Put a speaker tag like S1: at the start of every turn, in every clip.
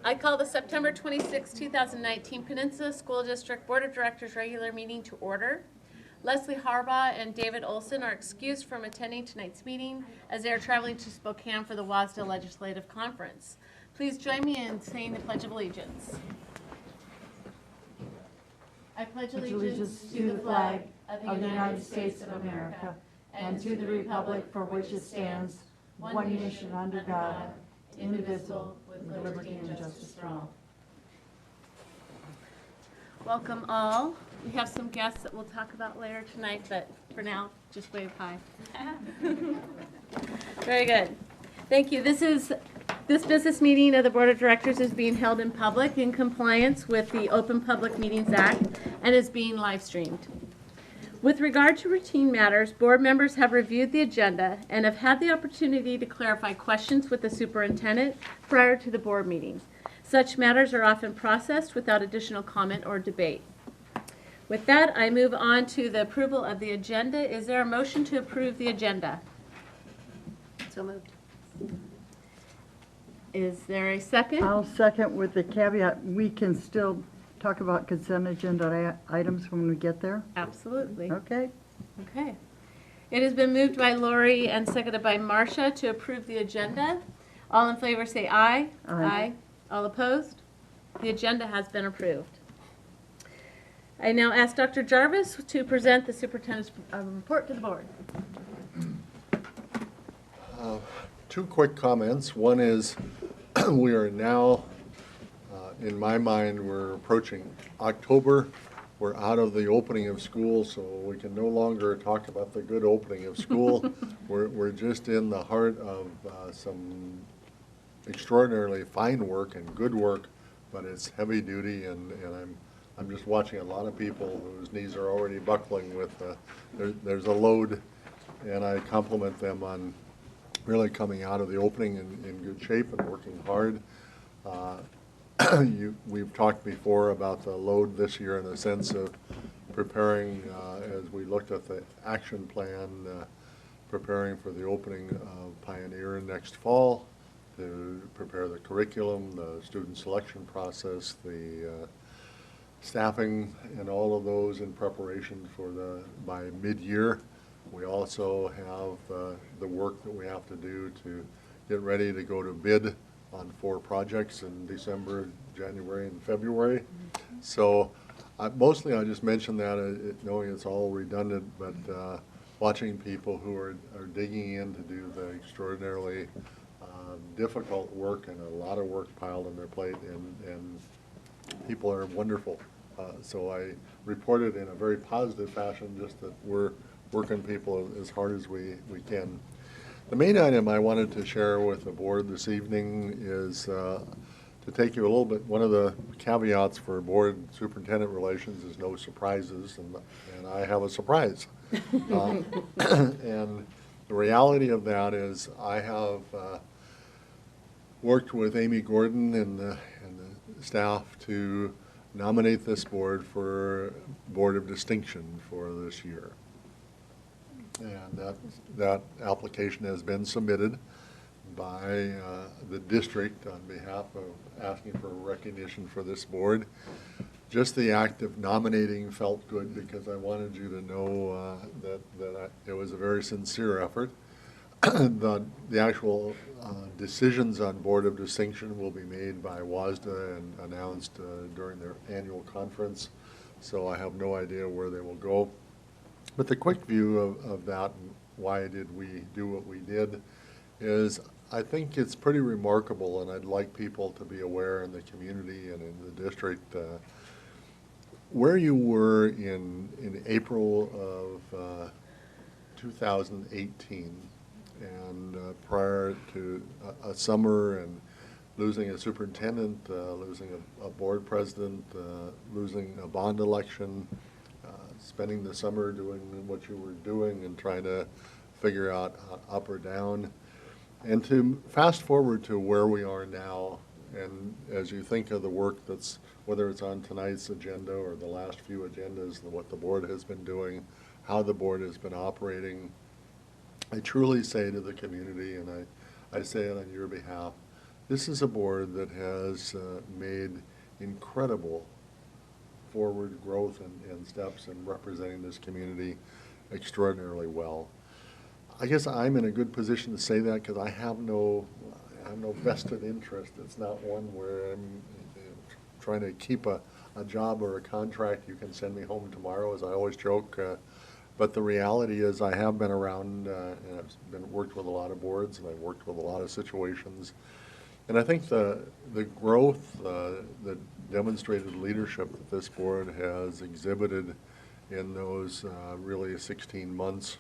S1: I call the September 26, 2019 Peninsula School District Board of Directors regular meeting to order. Leslie Harbaugh and David Olson are excused from attending tonight's meeting as they are traveling to Spokane for the WASDA Legislative Conference. Please join me in saying the Pledge of Allegiance. I pledge allegiance to the flag of the United States of America and to the republic for which it stands, one nation under God, indivisible, with liberty and justice for all. Welcome all. We have some guests that we'll talk about later tonight, but for now, just wave hi. Very good. Thank you. This business meeting of the Board of Directors is being held in public in compliance with the Open Public Meetings Act and is being live streamed. With regard to routine matters, board members have reviewed the agenda and have had the opportunity to clarify questions with the superintendent prior to the board meeting. Such matters are often processed without additional comment or debate. With that, I move on to the approval of the agenda. Is there a motion to approve the agenda? So moved. Is there a second?
S2: I'll second with the caveat, we can still talk about consent agenda items when we get there.
S1: Absolutely.
S2: Okay.
S1: Okay. It has been moved by Lori and seconded by Marcia to approve the agenda. All in favor say aye.
S2: Aye.
S1: All opposed? The agenda has been approved. I now ask Dr. Jarvis to present the superintendent's report to the board.
S3: Two quick comments. One is we are now, in my mind, we're approaching October. We're out of the opening of school, so we can no longer talk about the good opening of school. We're just in the heart of some extraordinarily fine work and good work, but it's heavy duty, and I'm just watching a lot of people whose knees are already buckling with, there's a load, and I compliment them on really coming out of the opening in good shape and working hard. We've talked before about the load this year in the sense of preparing, as we looked at the action plan, preparing for the opening of Pioneer next fall, to prepare the curriculum, the student selection process, the staffing, and all of those in preparation for by mid-year. We also have the work that we have to do to get ready to go to bid on 4 projects in December, January, and February. So mostly I just mentioned that knowing it's all redundant, but watching people who are digging in to do the extraordinarily difficult work and a lot of work piled on their plate, and people are wonderful. So I reported in a very positive fashion just that we're working people as hard as we can. The main item I wanted to share with the board this evening is to take you a little bit, one of the caveats for board superintendent relations is no surprises, and I have a surprise. And the reality of that is I have worked with Amy Gordon and the staff to nominate this board for Board of Distinction for this year. And that application has been submitted by the district on behalf of asking for recognition for this board. Just the act of nominating felt good because I wanted you to know that it was a very sincere effort. The actual decisions on Board of Distinction will be made by WASDA and announced during their annual conference, so I have no idea where they will go. But the quick view of that and why did we do what we did is I think it's pretty remarkable, and I'd like people to be aware in the community and in the district where you were in April of 2018 and prior to a summer and losing a superintendent, losing a board president, losing a bond election, spending the summer doing what you were doing and trying to figure out up or down. And to fast forward to where we are now, and as you think of the work that's, whether it's on tonight's agenda or the last few agendas, what the board has been doing, how the board has been operating, I truly say to the community, and I say it on your behalf, This is a board that has made incredible forward growth and steps in representing this community extraordinarily well. I guess I'm in a good position to say that because I have no vested interest. It's not one where I'm trying to keep a job or a contract. You can send me home tomorrow, as I always joke. But the reality is I have been around and I've worked with a lot of boards and I've worked with a lot of situations. And I think the growth, the demonstrated leadership that this board has exhibited in those really 16 months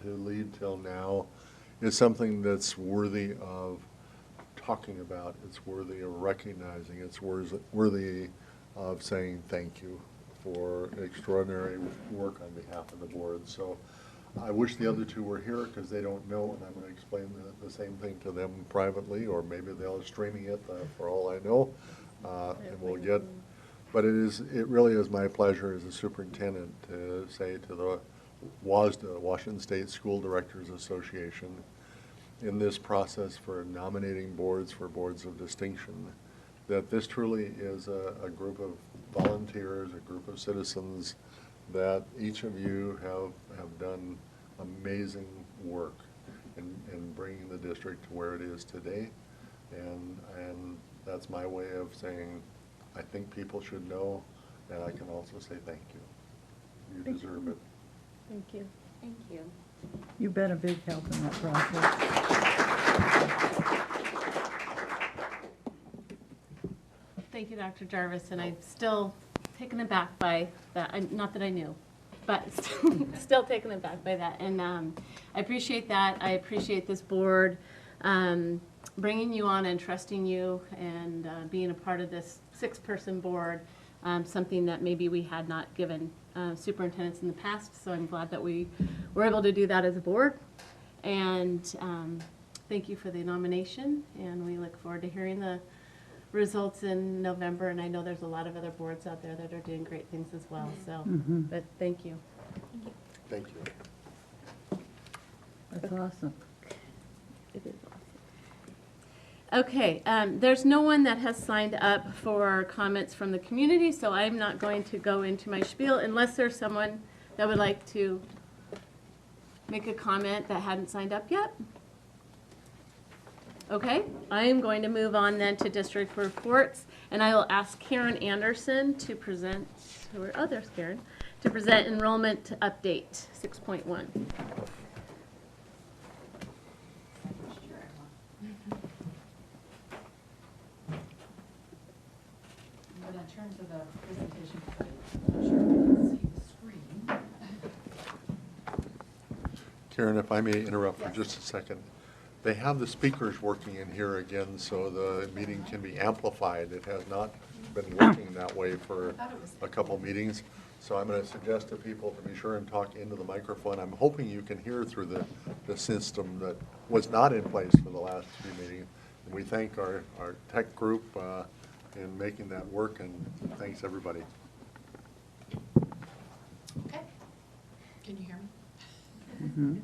S3: to lead till now is something that's worthy of talking about. It's worthy of recognizing. It's worthy of saying thank you for extraordinary work on behalf of the board. So I wish the other two were here because they don't know, and I'm going to explain the same thing to them privately, or maybe they'll streaming it for all I know, and we'll get. But it really is my pleasure as a superintendent to say to the WASDA, Washington State School Directors Association, in this process for nominating boards for boards of distinction, that this truly is a group of volunteers, a group of citizens that each of you have done amazing work in bringing the district to where it is today. And that's my way of saying, I think people should know, and I can also say thank you. You deserve it.
S1: Thank you.
S4: Thank you.
S2: You've been a big help in that process.
S1: Thank you, Dr. Jarvis, and I'm still taken aback by that. Not that I knew, but still taken aback by that. And I appreciate that. I appreciate this board bringing you on and trusting you and being a part of this 6-person board, something that maybe we had not given superintendents in the past. So I'm glad that we were able to do that as a board. And thank you for the nomination, and we look forward to hearing the results in November, and I know there's a lot of other boards out there that are doing great things as well, so, but thank you.
S3: Thank you.
S2: That's awesome.
S1: It is awesome. Okay, there's no one that has signed up for comments from the community, so I'm not going to go into my spiel unless there's someone that would like to make a comment that hadn't signed up yet. Okay, I am going to move on then to district reports, and I will ask Karen Anderson to present, there's Karen, to present enrollment update 6.1.
S4: I'm going to turn to the presentation. I'm not sure if you can see the screen.
S3: Karen, if I may interrupt for just a second. They have the speakers working in here again, so the meeting can be amplified. It has not been working that way for a couple meetings. So I'm going to suggest to people to be sure and talk into the microphone. I'm hoping you can hear through the system that was not in place for the last few meetings. And we thank our tech group in making that work, and thanks everybody.
S4: Okay. Can you hear me?
S2: Mm-hmm.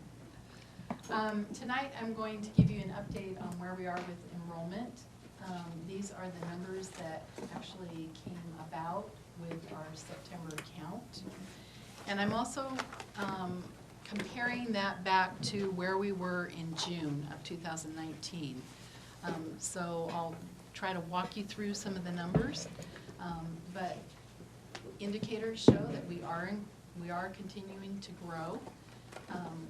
S4: Tonight, I'm going to give you an update on where we are with enrollment. These are the numbers that actually came about with our September count. And I'm also comparing that back to where we were in June of 2019. So I'll try to walk you through some of the numbers. But indicators show that we are continuing to grow.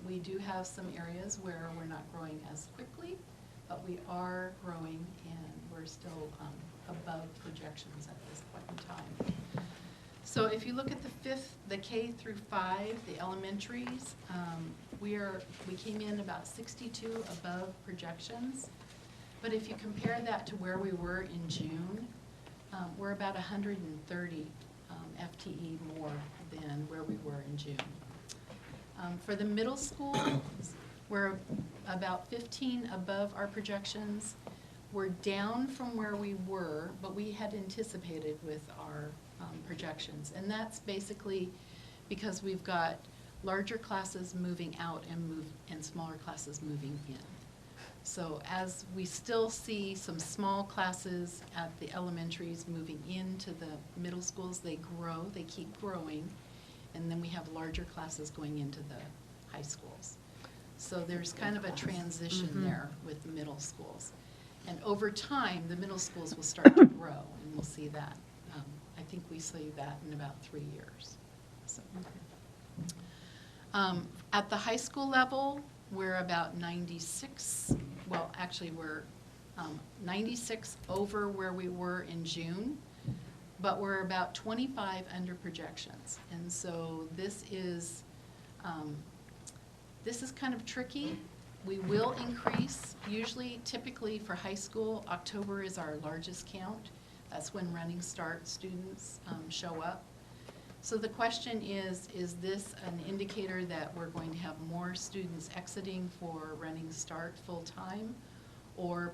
S4: We do have some areas where we're not growing as quickly, but we are growing, and we're still above projections at this point in time. So if you look at the K through 5, the elementaries, we came in about 62 above projections. But if you compare that to where we were in June, we're about 130 FTE more than where we were in June. For the middle school, we're about 15 above our projections. We're down from where we were, but we had anticipated with our projections. And that's basically because we've got larger classes moving out and smaller classes moving in. So as we still see some small classes at the elementaries moving into the middle schools, they grow, they keep growing. And then we have larger classes going into the high schools. So there's kind of a transition there with the middle schools. And over time, the middle schools will start to grow, and we'll see that. I think we see that in about 3 years. So. At the high school level, we're about 96, well, actually, we're 96 over where we were in June, but we're about 25 under projections. And so this is kind of tricky. We will increase. Usually, typically for high school, October is our largest count. That's when Running Start students show up. So the question is this an indicator that we're going to have more students exiting for Running Start full-time or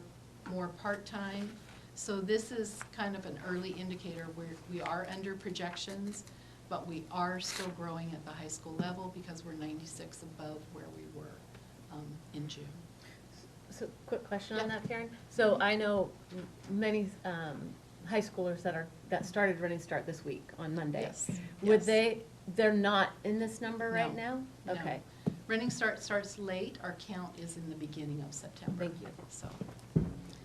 S4: more part-time? So this is kind of an early indicator where we are under projections, but we are still growing at the high school level because we're 96 above where we were in June.
S1: So, quick question on
S4: Yeah.
S1: that, Karen. So I know many high schoolers that started Running Start this week on Monday.
S4: Yes.
S1: Would
S4: Yes.
S1: they're not in this number right
S4: No.
S1: now?
S4: No.
S1: Okay,
S4: Running Start starts late. Our count is in the beginning of September.
S1: Thank you.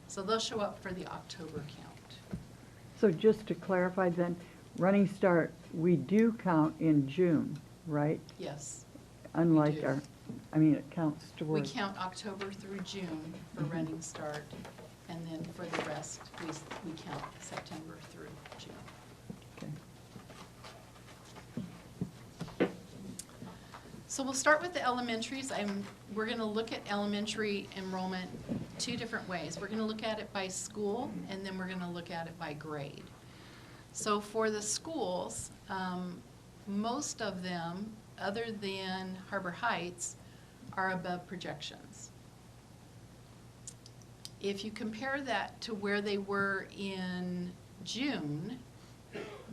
S4: So they'll show up for the October count.
S2: So just to clarify then, Running Start, we do count in June, right?
S4: Yes.
S2: Unlike
S4: do.
S2: it counts
S4: We
S2: towards.
S4: count October through June for Running Start, and then for the rest, we count September through June.
S2: Okay.
S4: So we'll start with the elementaries. We're going to look at elementary enrollment 2 different ways. We're going to look at it by school, and then we're going to look at it by grade. So for the schools, most of them, other than Harbor Heights, are above projections. If you compare that to where they were in June,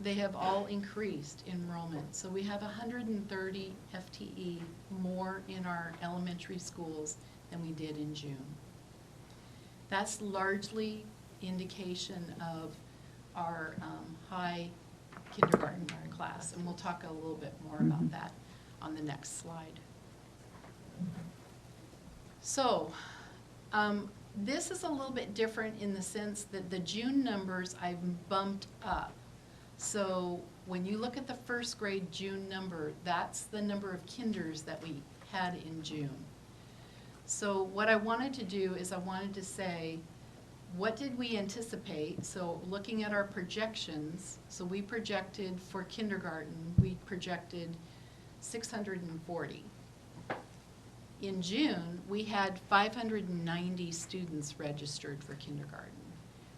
S4: they have all increased enrollment. So we have 130 FTE more in our elementary schools than we did in June. That's largely indication of our high kindergarten class, and we'll talk a little bit more about that on the next slide. So, this is a little bit different in the sense that the June numbers I've bumped up. So when you look at the first grade June number, that's the number of kinders that we had in June. So what I wanted to do is I wanted to say, what did we anticipate? So looking at our projections, so we projected for kindergarten, we projected 640. In June, we had 590 students registered for kindergarten.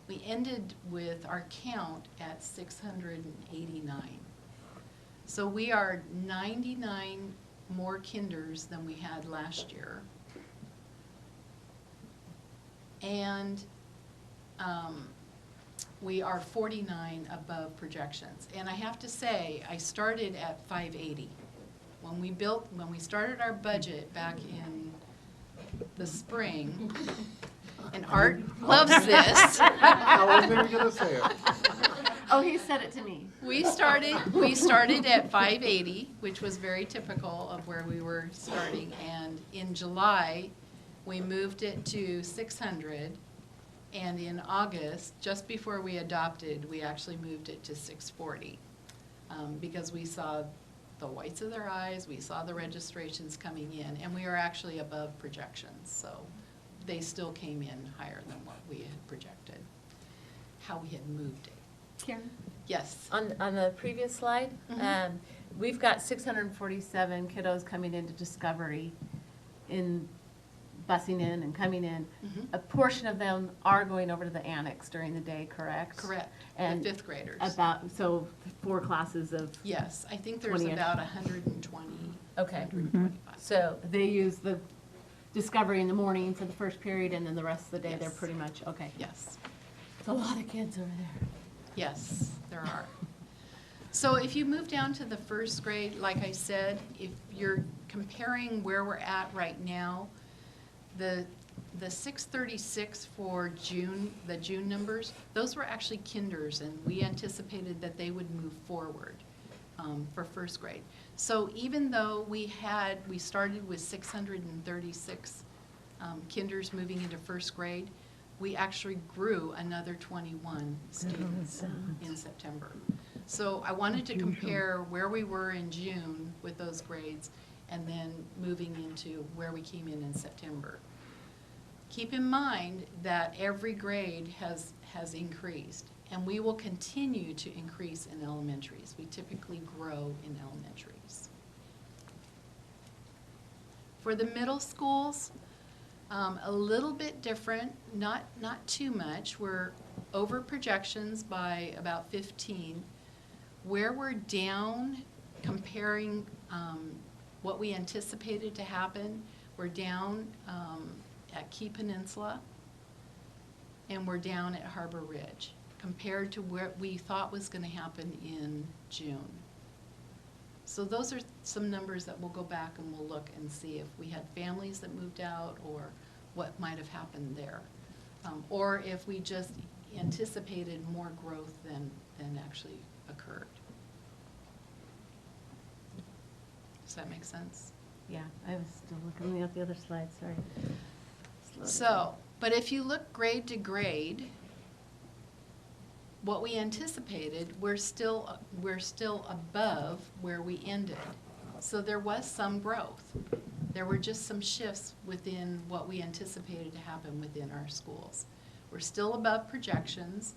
S4: We ended with our count at 689. So we are 99 more kinders than we had last year. And we are 49 above projections. And I have to say, I started at 580. When we started our budget back in the spring, and Art loves this.
S3: I wasn't even gonna say it.
S1: Oh, he said it to me.
S4: We started at 580, which was very typical of where we were starting, and in July, we moved it to 600, and in August, just before we adopted, we actually moved it to 640, because we saw the whites of their eyes, we saw the registrations coming in, and we are actually above projections, so they still came in higher than what we had projected, how we had moved it.
S1: Karen?
S4: Yes.
S1: On the previous slide,
S4: Mhm.
S1: we've got 647 kiddos coming into Discovery busing in and coming in.
S4: Mhm.
S1: A portion of them are going over to the annex during the day, correct?
S4: Correct,
S1: And
S4: the 5th graders.
S1: so 4 classes of,
S4: Yes, I think there's
S1: 20-ish.
S4: about 120,
S1: okay.
S4: 125.
S1: So they use the Discovery in the morning for the first period, and then the rest of the day, they're
S4: Yes.
S1: pretty much, okay.
S4: Yes,
S1: It's a lot of kids over there.
S4: yes, there are. So if you move down to the 1st grade, like I said, if you're comparing where we're at right now, the The 636 for June, the June numbers, those were actually kinders, and we anticipated that they would move forward for first grade. So even though we started with 636 kinders moving into first grade, we actually grew another 21 students in September. So I wanted to compare where we were in June with those grades and then moving into where we came in September. Keep in mind that every grade has increased, and we will continue to increase in elementaries. We typically grow in elementaries. For the middle schools, a little bit different, not too much. We're over projections by about 15. Where we're down, comparing what we anticipated to happen, we're down at Key Peninsula, and we're down at Harbor Ridge, compared to where we thought was going to happen in June. So those are some numbers that we'll go back and we'll look and see if we had families that moved out or what might have happened there. Or if we just anticipated more growth than actually occurred. Does that make sense?
S1: Yeah, I was still looking at the other slide, sorry.
S4: So, but if you look grade to grade, what we anticipated, we're still above where we ended. So there was some growth. There were just some shifts within what we anticipated to happen within our schools. We're still above projections,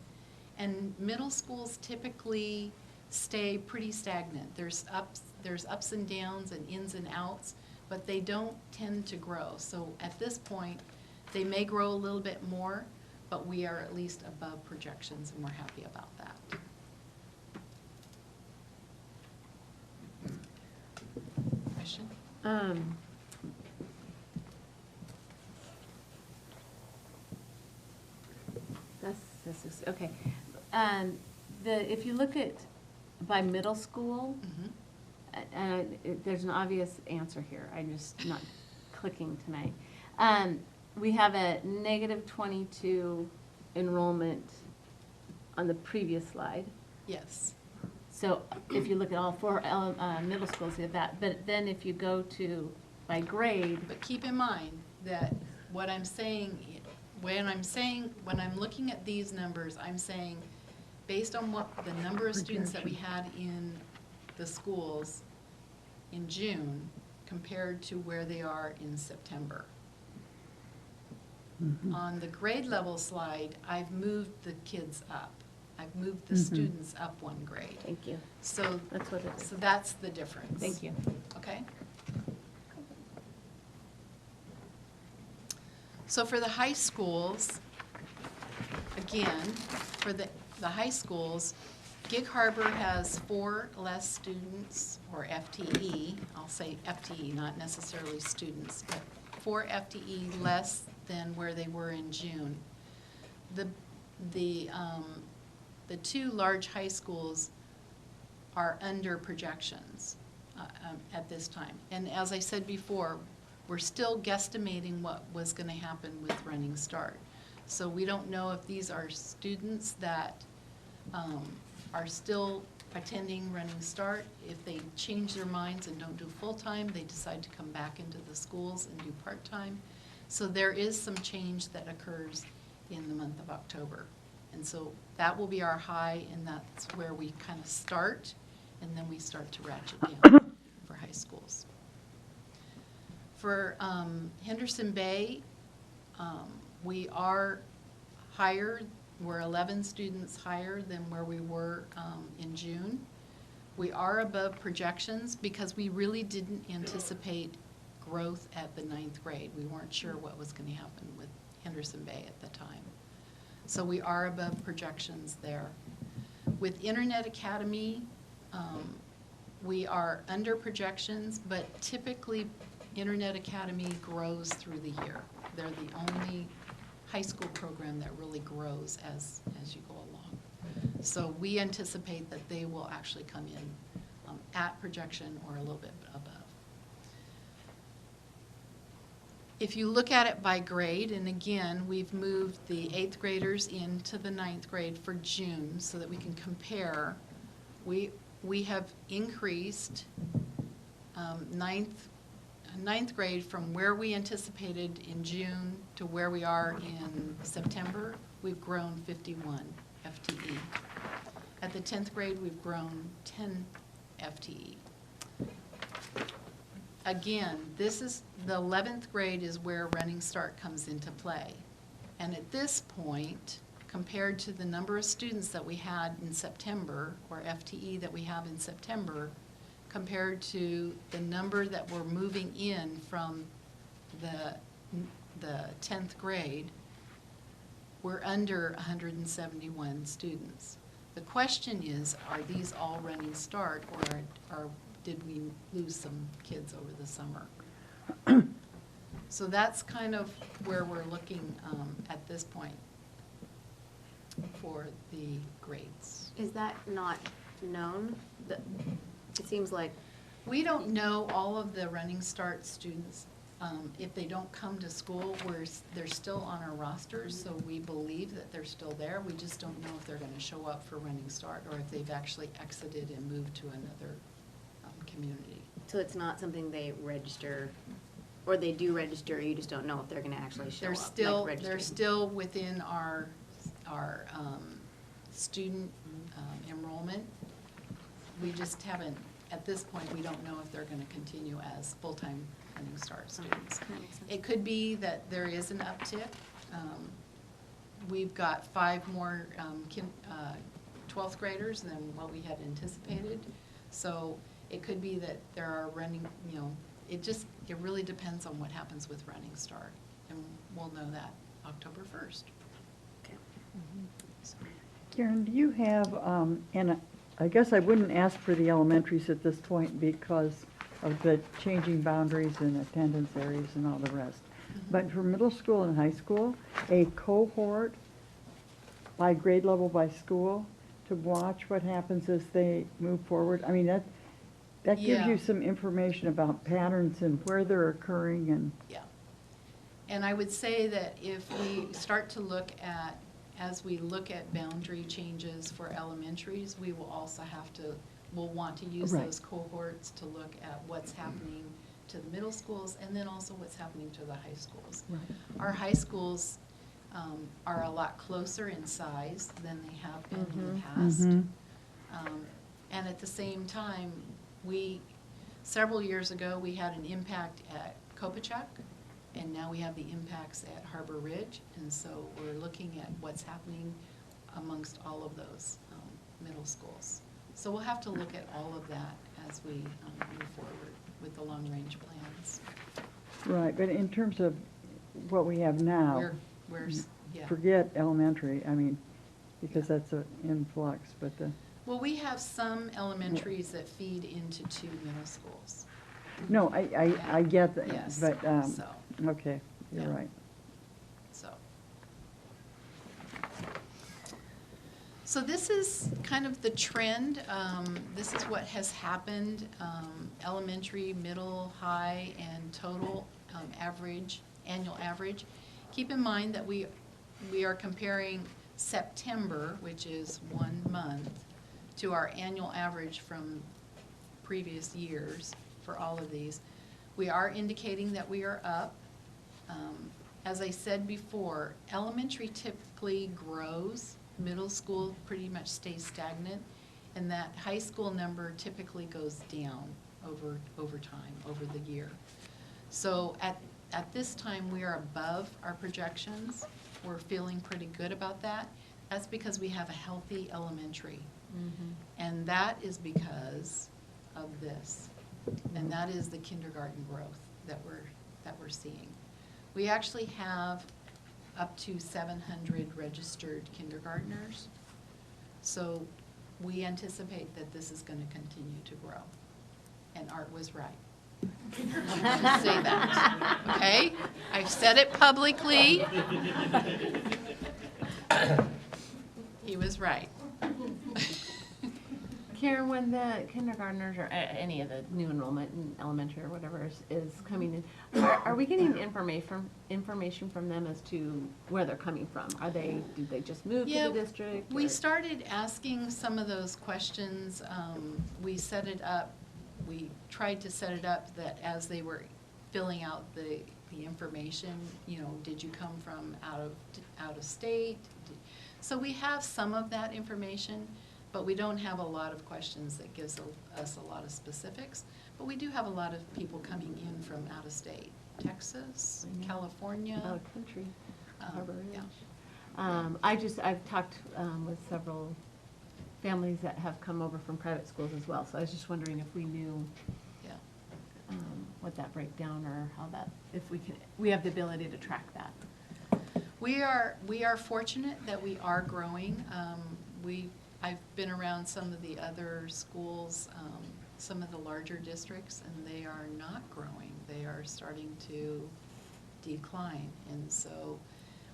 S4: and middle schools typically stay pretty stagnant. There's ups and downs and ins and outs, but they don't tend to grow. So at this point, they may grow a little bit more, but we are at least above projections, and we're happy about that. Question?
S1: This is, okay. If you look at by middle school, there's an obvious answer here. I'm just not clicking tonight. We have a negative 22 enrollment on the previous slide.
S4: Yes.
S1: So if you look at all four middle schools, you have that. But then if you go to by grade.
S4: But keep in mind that what I'm saying, when I'm looking at these numbers, I'm saying based on what the number of students that we had in the schools in June compared to where they are in September. On the grade level slide, I've moved the kids up. I've moved the students up one grade.
S1: Thank you.
S4: So
S1: That's what it is.
S4: So that's the difference.
S1: Thank you.
S4: Okay? So for the high schools, again, for the high schools, Gig Harbor has 4 less students, or FTE. I'll say FTE, not necessarily students, but 4 FTE less than where they were in June. The 2 large high schools are under projections at this time. And as I said before, we're still guesstimating what was going to happen with Running Start. So we don't know if these are students that are still attending Running Start. If they change their minds and don't do full-time, they decide to come back into the schools and do part-time. So there is some change that occurs in the month of October. And so that will be our high, and that's where we kind of start, and then we start to ratchet down for high schools. For Henderson Bay, we are higher. We're 11 students higher than where we were in June. We are above projections because we really didn't anticipate growth at the 9th grade. We weren't sure what was going to happen with Henderson Bay at the time. So we are above projections there. With Internet Academy, we are under projections, but typically Internet Academy grows through the year. They're the only high school program that really grows as you go along. So we anticipate that they will actually come in at projection or a little bit above. If you look at it by grade, and again, we've moved the 8th graders into the 9th grade for June so that we can compare. We have increased ninth grade from where we anticipated in June to where we are in September. We've grown 51 FTE. At the 10th grade, we've grown 10 FTE. Again, this is, the 11th grade is where Running Start comes into play. And at this point, compared to the number of students that we had in September, or FTE that we have in September, compared to the number that we're moving in from the 10th grade, we're under 171 students. The question is, are these all Running Start, or did we lose some kids over the summer? So that's kind of where we're looking at this point for the grades.
S5: Is that not known? It seems like,
S4: We don't know all of the Running Start students. If they don't come to school, they're still on our rosters, so we believe that they're still there. We just don't know if they're going to show up for Running Start or if they've actually exited and moved to another community.
S5: so it's not something they register, or they do register, you just don't know if they're gonna actually show
S4: They're
S5: up,
S4: still,
S5: like
S4: they're
S5: registering.
S4: still within our student enrollment. We just haven't, at this point, we don't know if they're going to continue as full-time Running Start students.
S5: That makes sense.
S4: It could be that there is an uptick. We've got 5 more 12th graders than what we had anticipated. So it could be that there are running, it really depends on what happens with Running Start. And we'll know that October 1st.
S5: Okay.
S4: So,
S2: Karen, do you have, and I guess I wouldn't ask for the elementaries at this point because of the changing boundaries and attendance areas and all the rest. But for middle school and high school, a cohort by grade level by school to watch what happens as they move forward. I mean, that gives
S4: Yeah.
S2: you some information about patterns and where they're occurring and.
S4: Yeah. And I would say that if we start to look at, as we look at boundary changes for elementaries, we will also we'll want to use
S2: Right.
S4: those cohorts to look at what's happening to the middle schools and then also what's happening to the high schools.
S2: Right.
S4: Our high schools are a lot closer in size than they have been in the past.
S2: Mhm.
S4: And at the same time, several years ago, we had an impact at Kopachuk, and now we have the impacts at Harbor Ridge. And so we're looking at what's happening amongst all of those middle schools. So we'll have to look at all of that as we move forward with the long-range plans.
S2: Right, but in terms of what we have now,
S4: Yeah.
S2: forget elementary, I mean, because that's an influx, but the,
S4: Well, we have some elementaries that feed into 2 middle schools.
S2: no, I get that,
S4: Yes,
S2: but,
S4: so.
S2: okay, you're
S4: Yeah.
S2: right.
S4: So this is kind of the trend. This is what has happened, elementary, middle, high, and total annual average. Keep in mind that we are comparing September, which is 1 month, to our annual average from previous years for all of these. We are indicating that we are up. As I said before, elementary typically grows, middle school pretty much stays stagnant, and that high school number typically goes down over time, over the year. So at this time, we are above our projections. We're feeling pretty good about that. That's because we have a healthy elementary. And that is because of this. And that is the kindergarten growth that we're seeing. We actually have up to 700 registered kindergartners. So we anticipate that this is going to continue to grow. And Art was right. I'm going to say that, okay? I've said it publicly. He was right.
S1: Karen, when the kindergartners or any of the new enrollment in elementary or whatever is coming in, are we getting information from them as to where they're coming from? Did they just move to
S4: Yeah,
S1: the district?
S4: We
S1: or-
S4: started asking some of those questions. We set it up, we tried to set it up that as they were filling out the information, you know, did you come from out of state? So we have some of that information, but we don't have a lot of questions that gives us a lot of specifics. But we do have a lot of people coming in from out of state, Texas,
S1: I know.
S4: California.
S1: Out of country. Harbor
S4: Yeah.
S1: Ridge. I've talked with several families that have come over from private schools as well, so I was just wondering if we knew
S4: Yeah.
S1: what that breakdown or how that, if we have the ability to track that.
S4: We are fortunate that we are growing. I've been around some of the other schools, some of the larger districts, and they are not growing. They are starting to decline. And so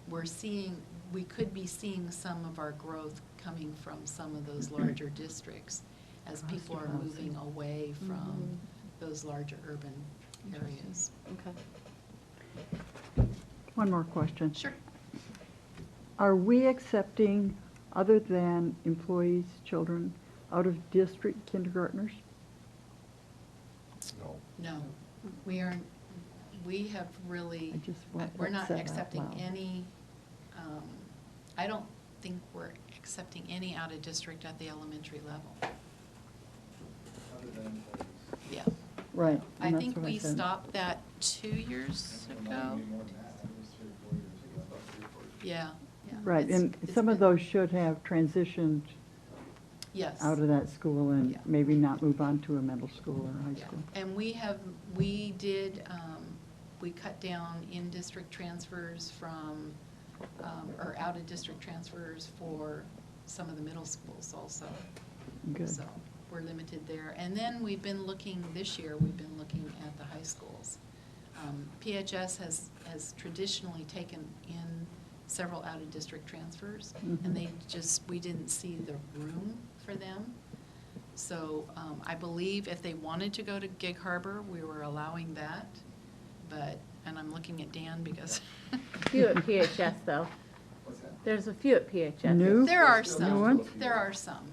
S4: we could be seeing some of our growth coming from some of those larger districts as people are moving away from those larger urban areas.
S1: Okay.
S2: One more question.
S4: Sure.
S2: Are we accepting, other than employees, children, out-of-district kindergartners?
S3: No.
S4: No, we have really,
S2: I just want
S4: we're
S2: that
S4: not
S2: said out
S4: accepting
S2: loud.
S4: any, I don't think we're accepting any out of district at the elementary level.
S6: Other than employees.
S4: Yeah.
S2: Right.
S4: I
S2: and that's
S4: think
S2: what
S4: we
S2: said.
S4: stopped that 2 years
S6: It might
S4: ago.
S6: be more than that. It was 3 or 4 years ago, about 3 or 4 years ago.
S4: Yeah, yeah.
S2: Right,
S4: It's-
S2: and
S4: it's
S2: some of
S4: been-
S2: those should have transitioned
S4: Yes.
S2: out of that school and
S4: Yeah.
S2: maybe not move on to a middle school or high
S4: Yeah.
S2: school.
S4: And we cut down in-district transfers from, or out-of-district transfers for some of the middle schools also.
S2: Good.
S4: So we're limited there. And then this year, we've been looking at the high schools. PHS has traditionally taken in several out-of-district transfers,
S2: Mhm.
S4: and we didn't see the room for them. So I believe if they wanted to go to Gig Harbor, we were allowing that, and I'm looking at Dan because.
S1: Few at PHS though.
S6: What's that?
S1: There's a few at PHS.
S2: New?
S4: There are
S6: There's still
S4: some.
S2: New ones?
S4: There are some,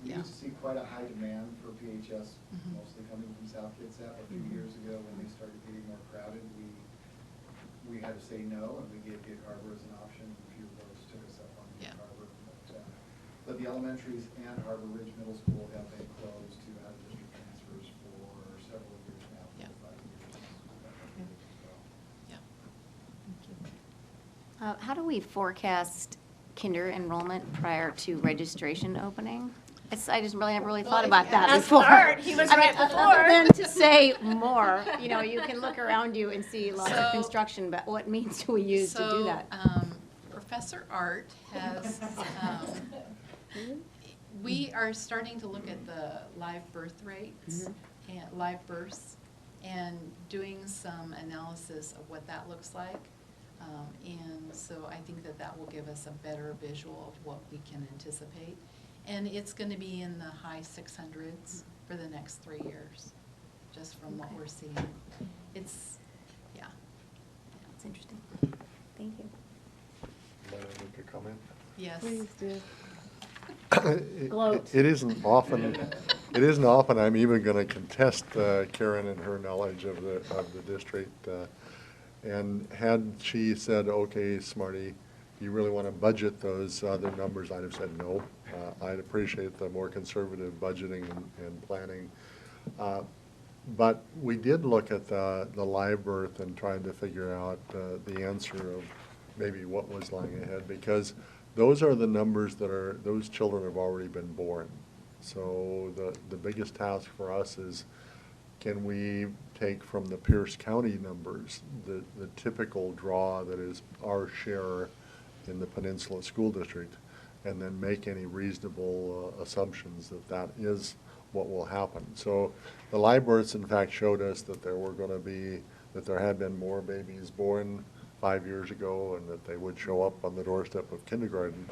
S6: We
S4: yeah.
S6: used to see quite a high demand for PHS,
S4: Mhm.
S6: mostly coming from South Kitsap. A few
S4: Mhm.
S6: years ago, when they started getting more crowded, we had to say no, and we gave Gig Harbor as an option. A few of those took us up on Gig
S4: Yeah.
S6: Harbor. But the elementaries and Harbor Ridge Middle School have been closed to out-of-district transfers for several years now,
S4: Yeah.
S6: 4 or 5 years.
S4: Yeah.
S5: How do we forecast kinder enrollment prior to registration opening? I just really haven't thought about that
S1: Ask
S5: before.
S1: Art, he was
S5: I mean,
S1: right before.
S5: Other than to say more, you can look around you and see lots of
S4: So-
S5: construction, but what means do we use to do that?
S4: So, Professor Art has, we are starting to look at the live birth rates and live births and doing some analysis of what that looks like. And so I think that will give us a better visual of what we can anticipate. And it's going to be in the high 600s for the next 3 years, just from what
S5: Okay.
S4: we're seeing. It's, yeah.
S5: That's interesting. Thank you.
S3: May I make a comment?
S4: Yes.
S1: Please do.
S3: It-
S1: Gloat.
S3: It isn't often I'm even going to contest Karen and her knowledge of the district. And had she said, okay, Smarty, you really want to budget those other numbers, I'd have said no. I'd appreciate the more conservative budgeting and planning. But we did look at the live birth and tried to figure out the answer of maybe what was lying ahead, because those are the numbers those children have already been born. So the biggest task for us is, can we take from the Pierce County numbers, the typical draw that is our share in the Peninsula School District, and then make any reasonable assumptions that is what will happen. So the live births, in fact, showed us that there had been more babies born 5 years ago, and that they would show up on the doorstep of kindergarten.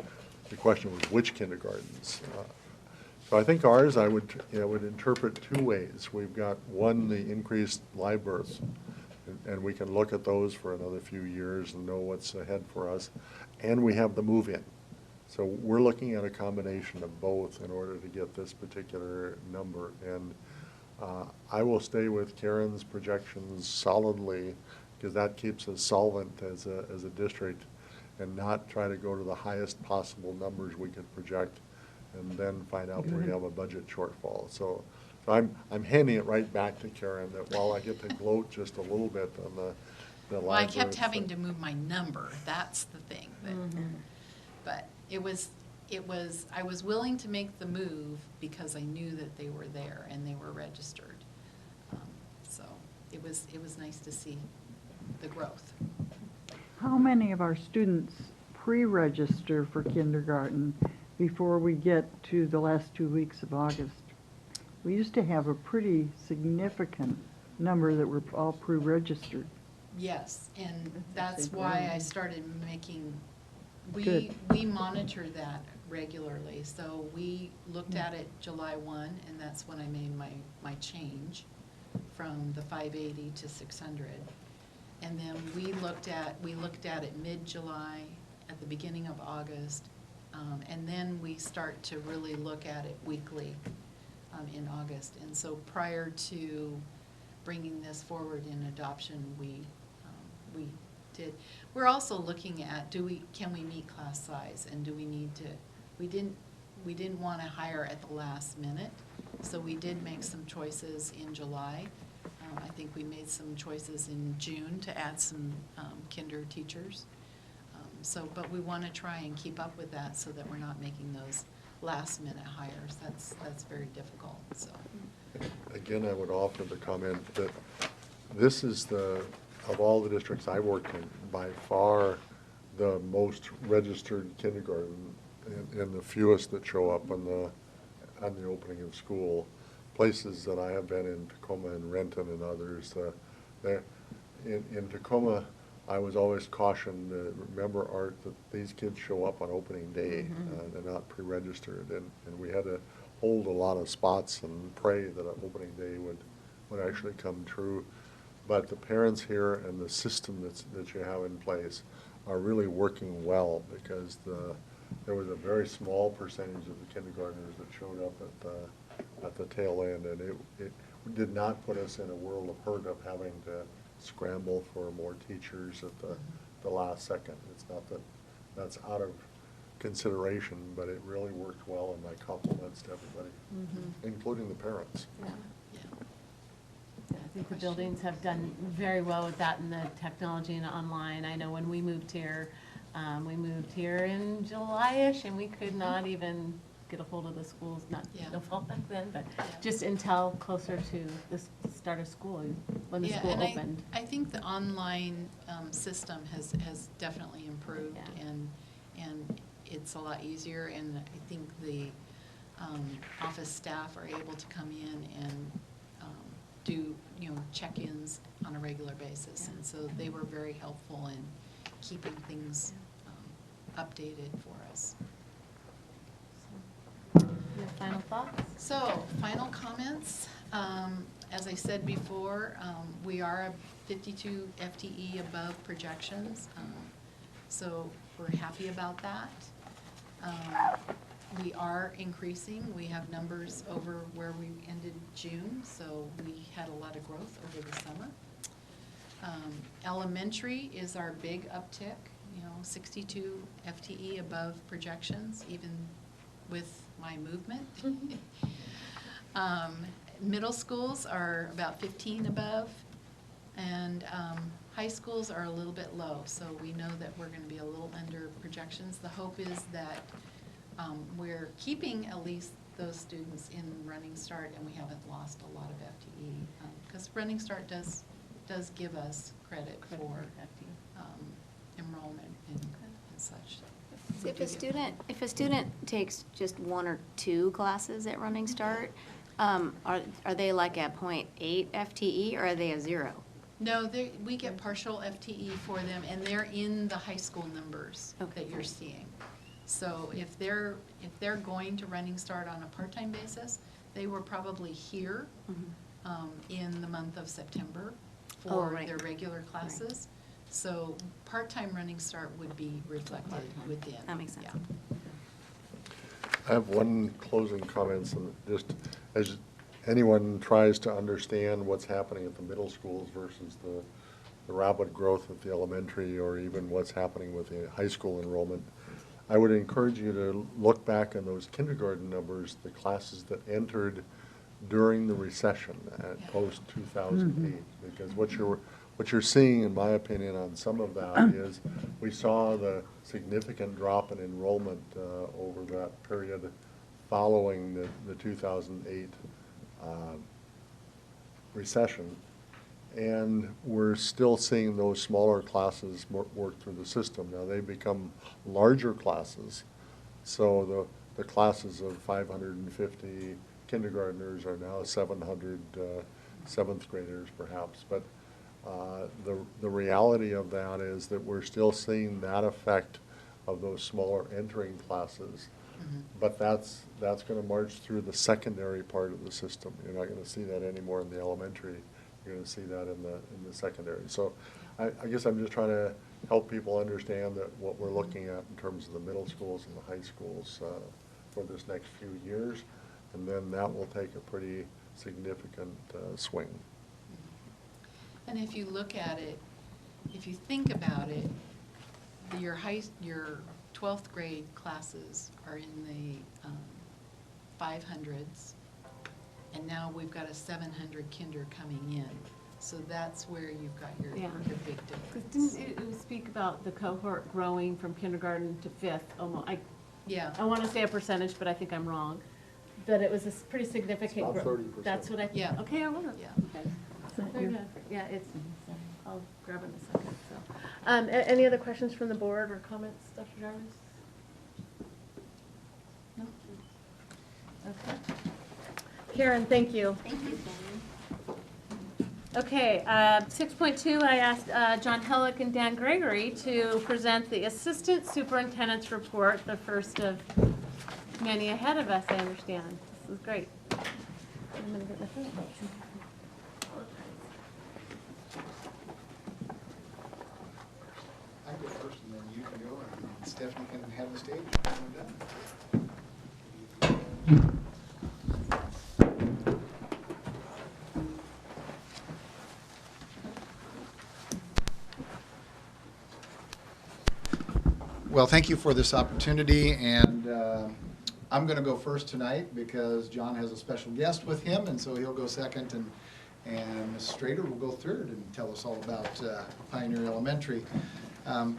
S3: The question was which kindergartens. So So I think ours, I would interpret two ways. We've got, one, the increased live births, and we can look at those for another few years and know what's ahead for us. And we have the move-in. So we're looking at a combination of both in order to get this particular number. And I will stay with Karen's projections solidly, because that keeps us solvent as a district, and not try to go to the highest possible numbers we could project and then find out we have a budget shortfall. So I'm handing it right back to Karen, that while I get to gloat just a little bit on the
S4: Well, I
S3: live
S4: kept
S3: births,
S4: having to move my number, that's the thing. But it was, I was willing to make the move because I knew that they were there and they were registered. So it was nice to see the growth.
S2: How many of our students pre-register for kindergarten before we get to the last 2 weeks of August? We used to have a pretty significant number that were all pre-registered.
S4: Yes, and that's
S2: actually
S4: why
S2: growing.
S4: I started making,
S2: Good.
S4: we monitor that regularly. So we looked at it July 1, and that's when I made my change from the 580 to 600. And then we looked at it mid-July, at the beginning of August, and then we start to really look at it weekly in August. And so prior to bringing this forward in adoption, we did. We're also looking at, can we meet class size, and do we need to, we didn't want to hire at the last minute, so we did make some choices in July. I think we made some choices in June to add some kinder teachers. But we want to try and keep up with that so that we're not making those last minute hires. That's very difficult, so.
S3: Again, I would offer the comment that this is of all the districts I worked in, by far the most registered kindergarten, and the fewest that show up on the opening of school. Places that I have been in, Tacoma and Renton and others, in Tacoma, I was always cautioned, remember, Art, that these kids show up on opening day. They're not pre-registered, and we had to hold a lot of spots and pray that opening day would actually come true. But the parents here and the system that you have in place are really working well, because there was a very small percentage of the kindergartners that showed up at the tail end, and it did not put us in a world of hurt of having to scramble for more teachers at the last second. It's not that that's out of consideration, but it really worked well, and my compliments to everybody, including the parents.
S1: Yeah.
S4: Yeah.
S1: Yeah, I think the buildings have done very well with that, and the technology and online. I know when we moved here in July-ish, and we could not even get a hold of the schools, not
S4: Yeah.
S1: no fault back then, but
S4: Yeah.
S1: just until closer to the start of school, when the
S4: Yeah,
S1: school
S4: and
S1: opened.
S4: I think the online system has definitely improved,
S1: Yeah.
S4: and it's a lot easier, and I think the office staff are able to come in and do, check-ins on a regular basis, and so they were very helpful in keeping things updated for us.
S1: Your final thoughts?
S4: So, final comments. As I said before, we are a 52 FTE above projections, so we're happy about that. We are increasing. We have numbers over where we ended June, so we had a lot of growth over the summer. Elementary is our big uptick, 62 FTE above projections, even with my movement. Middle schools are about 15 above, and high schools are a little bit low, so we know that we're going to be a little under projections. The hope is that we're keeping at least those students in Running Start, and we haven't lost a lot of FTE, because Running Start does give us credit for enrollment and such.
S5: So if a student takes just 1 or 2 classes at Running Start, are they like at 0.8 FTE, or are they a 0?
S4: No, we get partial FTE for them, and they're in the high school numbers
S5: Okay.
S4: that you're seeing. So if they're going to Running Start on a part-time basis, they were probably here in the month of September
S5: Oh,
S4: for
S5: right.
S4: their regular classes. So part-time Running Start would be reflected within.
S5: That makes sense.
S4: Yeah.
S3: I have one closing comments, and just as anyone tries to understand what's happening at the middle schools versus the rapid growth at the elementary, or even what's happening with the high school enrollment, I would encourage you to look back on those kindergarten numbers, the classes that entered during the recession at post-2008, because what you're seeing, in my opinion, on some of that is we saw the significant drop in enrollment over that period following the 2008 recession. And we're still seeing those smaller classes work through the system. Now, they become larger classes, so the classes of 550 kindergartners are now 700 seventh graders, perhaps. But the reality of that is that we're still seeing that effect of those smaller entering classes. But that's going to march through the secondary part of the system. You're not going to see that anymore in the elementary. You're going to see that in the secondary. So I guess I'm just trying to help people understand that what we're looking at in terms of the middle schools and the high schools for this next few years, and then that will take a pretty significant swing.
S4: And if you look at it, if you think about it, your 12th grade classes are in the 500s, and now we've got a 700 kinder coming in. So that's where you've got your big difference.
S1: Didn't it speak about the cohort growing from kindergarten to fifth? Almost,
S4: Yeah.
S1: I want to say a percentage, but I think I'm wrong. That it was a pretty significant.
S3: It's about 30%.
S1: That's what I.
S4: Yeah.
S1: Okay, I was.
S4: Yeah.
S1: Okay.
S2: that
S1: Very
S2: you?
S1: good. Yeah, it's. I'll grab it in a second. So, any other questions from the board or comments, Dr. Jarvis? No. Okay. Karen, thank you.
S5: Thank you.
S1: Okay, 6.2, I asked John Hellick and Dan Gregory to present the Assistant Superintendent's Report, the first of many ahead of us, I understand. This is great. I'm gonna get my phone.
S6: I go first and then you can go and Stephanie can have the stage when we're done. Well, thank you for this opportunity, and I'm going to go first tonight because John has a special guest with him, and so he'll go second, and Mrs. Strader will go third and tell us all about Pioneer Elementary.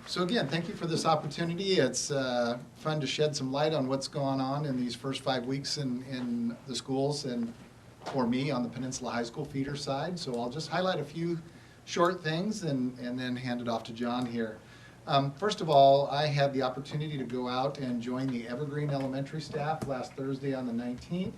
S6: So again, thank you for this opportunity. It's fun to shed some light on what's going on in these first 5 weeks in the schools and for me on the Peninsula High School feeder side. So I'll just highlight a few short things and then hand it off to John here. First of all, I had the opportunity to go out and join the Evergreen Elementary staff last Thursday on the 19th.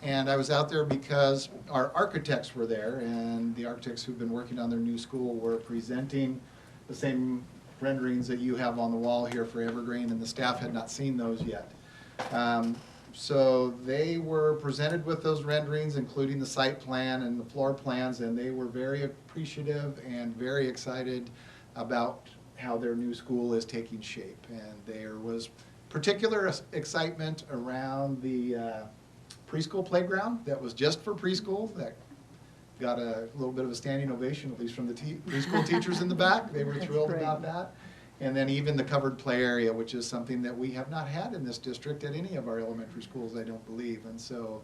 S6: And I was out there because our architects were there, and the architects who've been working on their new school were presenting the same renderings that you have on the wall here for Evergreen, and the staff had not seen those yet. So they were presented with those renderings, including the site plan and the floor plans, and they were very appreciative and very excited about how their new school is taking shape. And there was particular excitement around the preschool playground that was just for preschool, that got a little bit of a standing ovation, at least from the preschool teachers in the back. They were thrilled about that. And then even the covered play area, which is something that we have not had in this district at any of our elementary schools, I don't believe. And so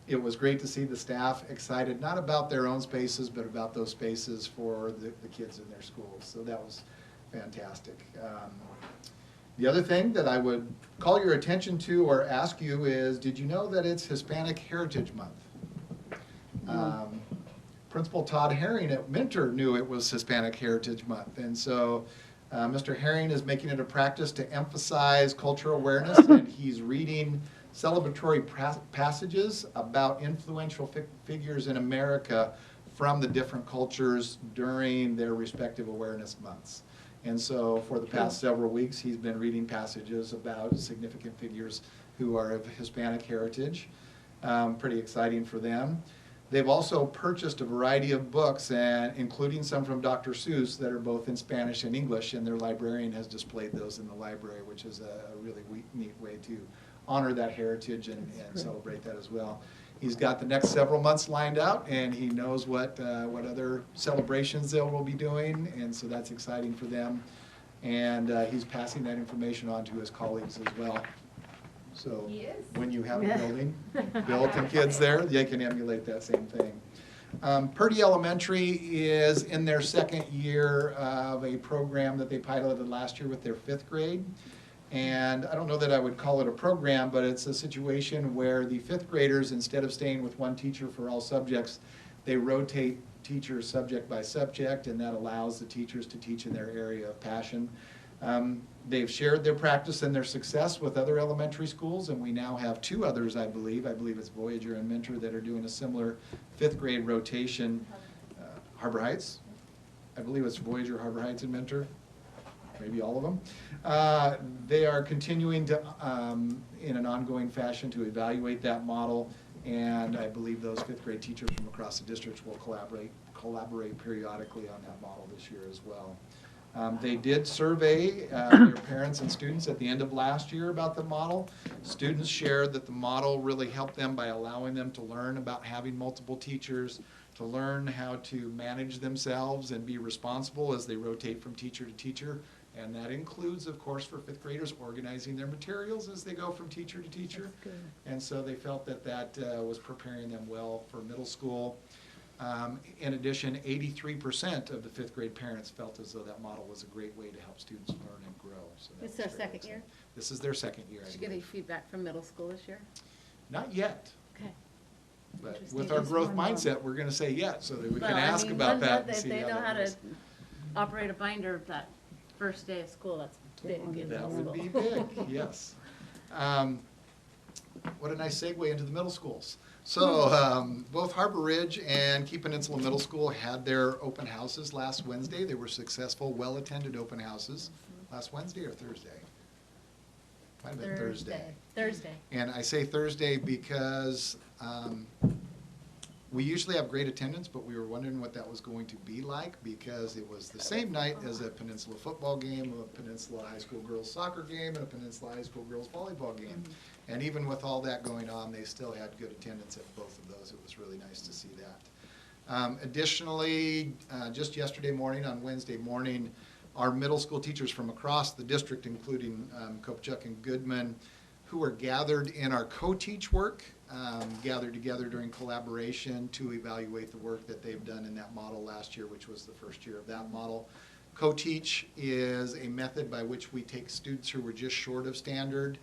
S6: it was great to see the staff excited, not about their own spaces, but about those spaces for the kids in their schools. So that was fantastic. The other thing that I would call your attention to or ask you is, did you know that it's Hispanic Heritage Month? Principal Todd Herring at Minter knew it was Hispanic Heritage Month, and so Mr. Herring is making it a practice to emphasize cultural awareness, and he's reading celebratory passages about influential figures in America from the different cultures during their respective awareness months. And so for the past several weeks, he's been reading passages about significant figures who are of Hispanic heritage. Pretty exciting for them. They've also purchased a variety of books, and including some from Dr. Seuss that are both in Spanish and English, and their librarian has displayed those in the library, which is a really neat way to honor that heritage and celebrate that as well. He's got the next several months lined out, and he knows what other celebrations they will be doing, and so that's exciting for them. And he's passing that information on to his colleagues as well. So
S4: He is.
S6: when you have a building built and kids there, they can emulate that same thing. Purdy Elementary is in their second year of a program that they piloted last year with their 5th grade. And I don't know that I would call it a program, but it's a situation where the 5th graders, instead of staying with one teacher for all subjects, they rotate teachers subject by subject, and that allows the teachers to teach in their area of passion. They've shared their practice and their success with other elementary schools, and we now have 2 others, I believe it's Voyager and Mentor, that are doing a similar 5th grade rotation. Harbor Heights, I believe it's Voyager, Harbor Heights, and Mentor. Maybe all of them. They are continuing to, in an ongoing fashion, to evaluate that model, and I believe those 5th grade teachers from across the districts will collaborate periodically on that model this year as well. They did survey their parents and students at the end of last year about the model. Students shared that the model really helped them by allowing them to learn about having multiple teachers, to learn how to manage themselves and be responsible as they rotate from teacher to teacher. And that includes, of course, for 5th graders, organizing their materials as they go from teacher to teacher. And so they felt that that was preparing them well for middle school. In addition, 83% of the 5th grade parents felt as though that model was a great way to help students learn and grow. So
S1: It's their second year?
S6: This is their second year, I
S1: Did you get any
S6: believe.
S1: feedback from middle school this year?
S6: Not yet,
S1: Okay.
S6: but
S1: Interesting.
S6: with our
S1: Just
S6: growth
S2: one month.
S6: mindset, we're gonna say yes, so that we can
S1: Well, I
S6: ask
S1: mean,
S6: about
S1: one
S6: that
S1: month,
S6: and
S1: if
S6: see
S1: they know
S6: how
S1: how
S6: that
S1: to
S6: goes.
S1: operate a binder that first day of school, that's big in
S6: That
S1: middle
S6: would be
S1: school.
S6: big, yes. What a nice segue into the middle schools. So both Harbor Ridge and Key Peninsula Middle School had their open houses last Wednesday. They were successful, well-attended open houses. Last Wednesday or Thursday? Might have been Thursday.
S1: Thursday.
S6: And I say Thursday because we usually have great attendance, but we were wondering what that was going to be like because it was the same night as a Peninsula football game, a Peninsula High School girls soccer game, and a Peninsula High School girls volleyball game. And even with all that going on, they still had good attendance at both of those. It was really nice to see that. Additionally, just yesterday morning, on Wednesday morning, our middle school teachers from across the district, including Kopechuk and Goodman, who were gathered in our co-teach work, gathered together during collaboration to evaluate the work that they've done in that model last year, which was the first year of that model. Co-teach is a method by which we take students who were just short of standard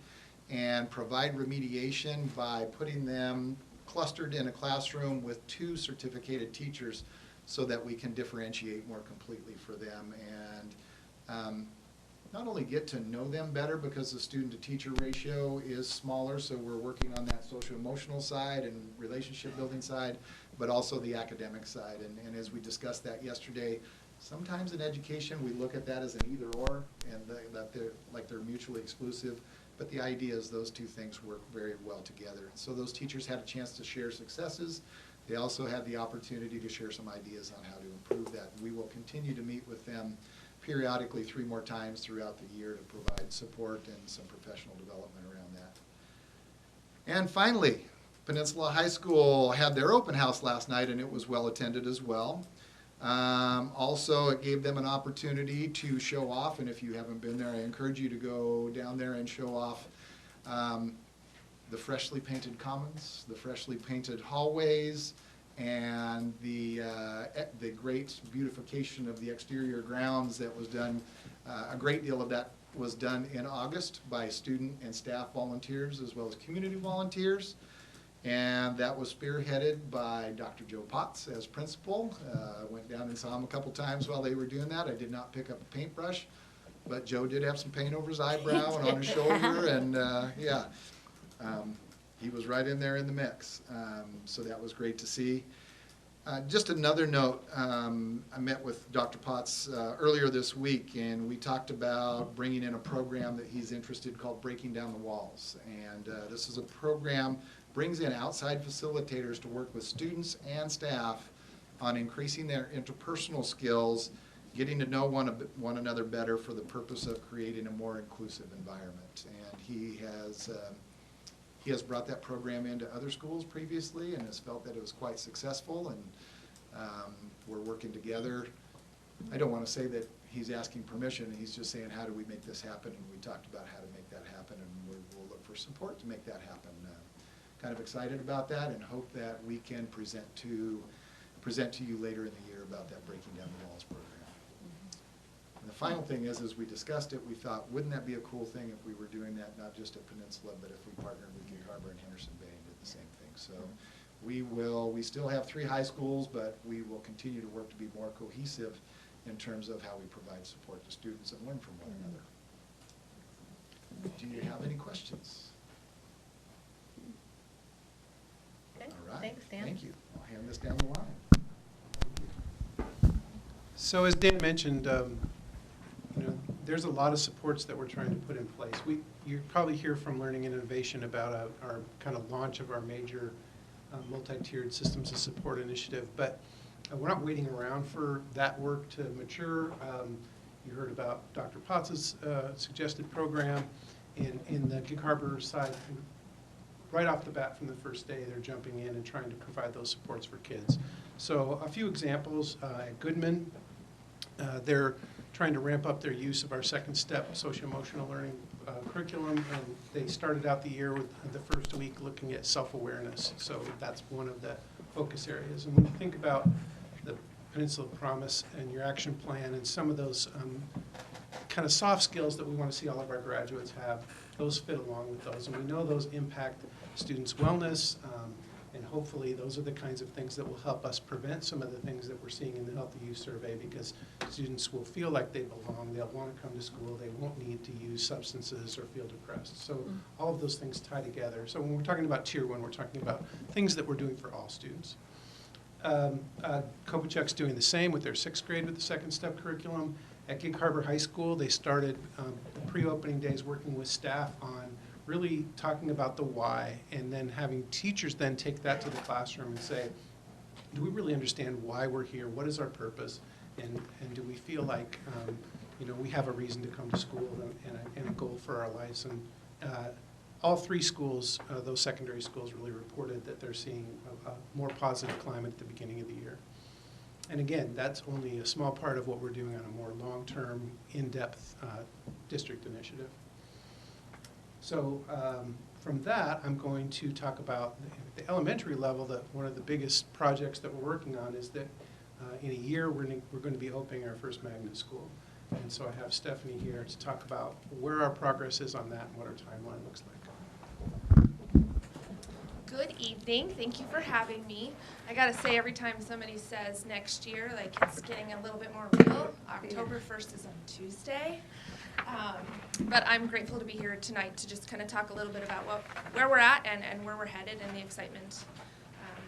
S6: and provide remediation by putting them clustered in a classroom with 2 certificated teachers so that we can differentiate more completely for them and not only get to know them better because the student-to-teacher ratio is smaller, so we're working on that social-emotional side and relationship-building side, but also the academic side. And as we discussed that yesterday, sometimes in education we look at that as an either-or and that they're mutually exclusive, but the idea is those 2 things work very well together. So those teachers had a chance to share successes. They also had the opportunity to share some ideas on how to improve that. We will continue to meet with them periodically 3 more times throughout the year to provide support and some professional development around that. And finally, Peninsula High School had their open house last night and it was well attended as well. Also, it gave them an opportunity to show off, and if you haven't been there, I encourage you to go down there and show off the freshly painted commons, the freshly painted hallways, and the great beautification of the exterior grounds that was done. A great deal of that was done in August by student and staff volunteers as well as community volunteers. And that was spearheaded by Dr. Joe Potts as principal. I went down and saw him a couple times while they were doing that. I did not pick up a paintbrush, but Joe did have some paint over his eyebrow and on his shoulder, and he was right in there in the mix. So that was great to see. Just another note, I met with Dr. Potts earlier this week, and we talked about bringing in a program that he's interested called Breaking Down the Walls. And this is a program, brings in outside facilitators to work with students and staff on increasing their interpersonal skills, getting to know one another better for the purpose of creating a more inclusive environment. And he has brought that program into other schools previously and has felt that it was quite successful, and we're working together. I don't want to say that he's asking permission, he's just saying, how do we make this happen? And we talked about how to make that happen, and we'll look for support to make that happen. Kind of excited about that, and hope that we can present to you later in the year about that Breaking Down the Walls program. And the final thing is, as we discussed it, we thought, wouldn't that be a cool thing if we were doing that not just at Peninsula, but if we partnered with Gig Harbor and Henderson Bay and did the same thing. So we still have 3 high schools, but we will continue to work to be more cohesive in terms of how we provide support to students and learn from one another. Do you have any questions?
S1: Okay.
S6: All right.
S1: Thanks, Dan.
S6: Thank you. I'll hand this down the line.
S7: So as Dan mentioned, there's a lot of supports that we're trying to put in place. You probably hear from Learning and Innovation about our kind of launch of our major multi-tiered systems of support initiative, but we're not waiting around for that work to mature. You heard about Dr. Potts' suggested program. In the Gig Harbor side, right off the bat from the first day, they're jumping in and trying to provide those supports for kids. So a few examples, at Goodman, they're trying to ramp up their use of our second step socio-emotional learning curriculum, and they started out the year with the first week looking at self-awareness. So that's one of the focus areas. And when you think about the Peninsula Promise and your action plan and some of those kind of soft skills that we want to see all of our graduates have, those fit along with those. And we know those impact students' wellness, and hopefully those are the kinds of things that will help us prevent some of the things that we're seeing in the Healthy Youth Survey, because students will feel like they belong, they'll want to come to school, they won't need to use substances or feel depressed. So all of those things tie together. So when we're talking about Tier 1, we're talking about things that we're doing for all students. Kobuchuk's doing the same with their 6th grade with the second step curriculum. At Gig Harbor High School, they started the pre-opening days working with staff on really talking about the why, and then having teachers then take that to the classroom and say, do we really understand why we're here? What is our purpose? And do we feel like we have a reason to come to school and a goal for our lives? And all 3 schools, those secondary schools, really reported that they're seeing a more positive climate at the beginning of the year. And again, that's only a small part of what we're doing on a more long-term, in-depth district initiative. So from that, I'm going to talk about the elementary level. That one of the biggest projects that we're working on is that in a year we're going to be opening our first magnet school. And so I have Stephanie here to talk about where our progress is on that and what our timeline looks like.
S8: Good evening. Thank you for having me. I gotta say, every time somebody says next year, like, it's getting a little bit more real. October 1st is on Tuesday. But I'm grateful to be here tonight to just kind of talk a little bit about where we're at and where we're headed and the excitement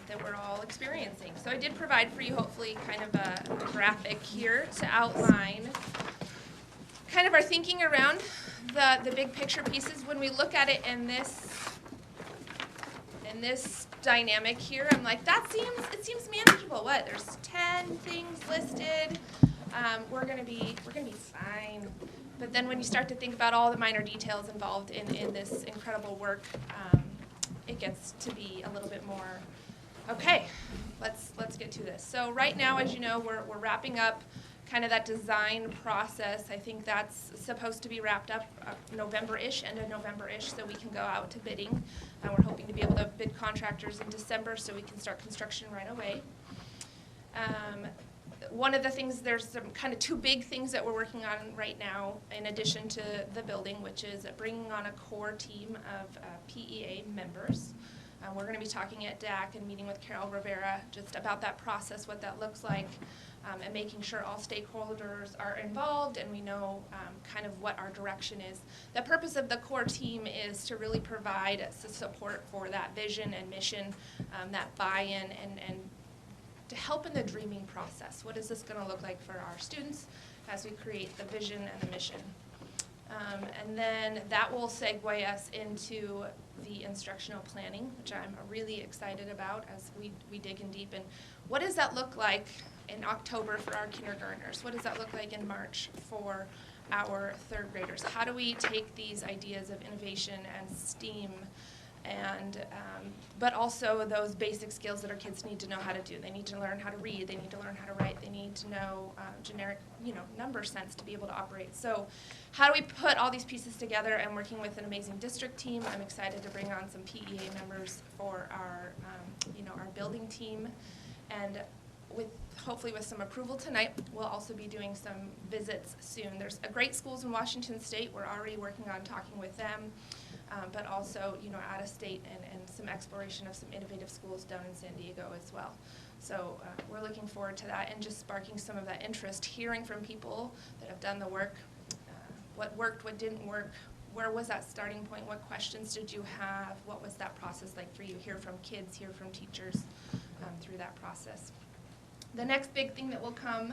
S8: that we're all experiencing. So I did provide for you, hopefully, kind of a graphic here to outline kind of our thinking around the big picture pieces. When we look at it in this dynamic here, I'm like, it seems manageable. What? There's 10 things listed. We're gonna be fine. But then when you start to think about all the minor details involved in this incredible work, it gets to be a little bit more, okay, let's get to this. So right now, as you know, we're wrapping up kind of that design process. I think that's supposed to be wrapped up November-ish, end of November-ish, so we can go out to bidding. We're hoping to be able to bid contractors in December so we can start construction right away. One of the things, there's some kind of 2 big things that we're working on right now in addition to the building, which is bringing on a core team of PEA members. We're going to be talking at DAC and meeting with Carol Rivera just about that process, what that looks like, and making sure all stakeholders are involved and we know kind of what our direction is. The purpose of the core team is to really provide support for that vision and mission, that buy-in, and to help in the dreaming process. What is this going to look like for our students as we create the vision and the mission? And then that will segue us into the instructional planning, which I'm really excited about as we dig in deep. And what does that look like in October for our kindergartners? What does that look like in March for our third graders? How do we take these ideas of innovation and STEAM and but also those basic skills that our kids need to know how to do? They need to learn how to read, they need to learn how to write, they need to know generic, number sense to be able to operate. So how do we put all these pieces together? And working with an amazing district team, I'm excited to bring on some PEA members for our, our building team. And hopefully with some approval tonight, we'll also be doing some visits soon. There's great schools in Washington State. We're already working on talking with them. But also, out of state and some exploration of some innovative schools down in San Diego as well. So we're looking forward to that and just sparking some of that interest, hearing from people that have done the work, what worked, what didn't work, where was that starting point, what questions did you have, what was that process like for you, hear from kids, hear from teachers through that process. The next big thing that will come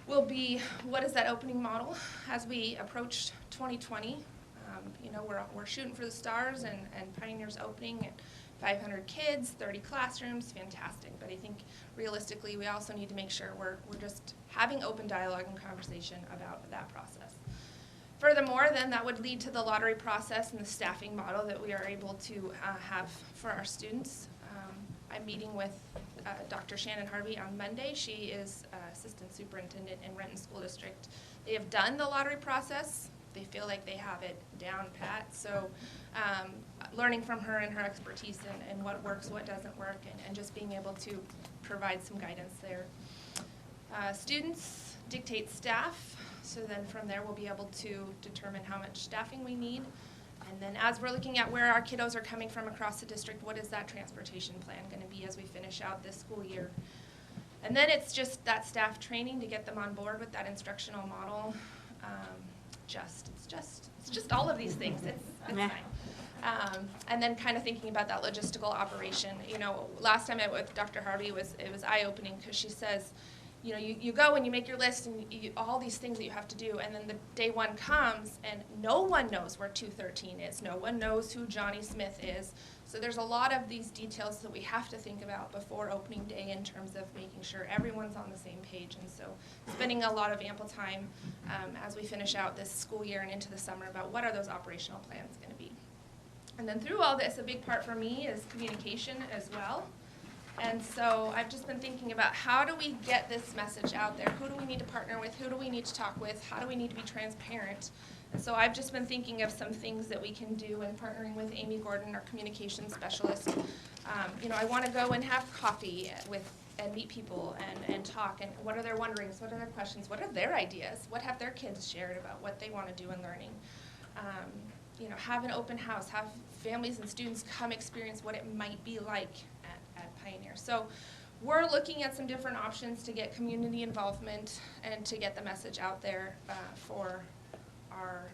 S8: will be, what is that opening model as we approach 2020? We're shooting for the stars and Pioneer's opening at 500 kids, 30 classrooms, fantastic. But I think realistically, we also need to make sure we're just having open dialogue and conversation about that process. Furthermore, then that would lead to the lottery process and the staffing model that we are able to have for our students. I'm meeting with Dr. Shannon Harvey on Monday. She is assistant superintendent in Renton School District. They have done the lottery process. They feel like they have it down pat. So learning from her and her expertise and what works, what doesn't work, and just being able to provide some guidance there. Students dictate staff, so then from there we'll be able to determine how much staffing we need. And then as we're looking at where our kiddos are coming from across the district, what is that transportation plan going to be as we finish out this school year? And then it's just that staff training to get them on board with that instructional model. It's just all of these things. It's fine. And then kind of thinking about that logistical operation. Last time I met with Dr. Harvey, it was eye-opening because she says, you go and you make your list and all these things that you have to do, and then the day one comes and no one knows where 213 is. No one knows who Johnny Smith is. So there's a lot of these details that we have to think about before opening day in terms of making sure everyone's on the same page. And so spending a lot of ample time as we finish out this school year and into the summer about what are those operational plans going to be. And then through all this, a big part for me is communication as well. And so I've just been thinking about how do we get this message out there? Who do we need to partner with? Who do we need to talk with? How do we need to be transparent? And so I've just been thinking of some things that we can do in partnering with Amy Gordon, our communications specialist. I want to go and have coffee and meet people and talk. And what are their wonderings? What are their questions? What are their ideas? What have their kids shared about what they want to do in learning? Have an open house. Have families and students come experience what it might be like at Pioneer. So we're looking at some different options to get community involvement and to get the message out there for our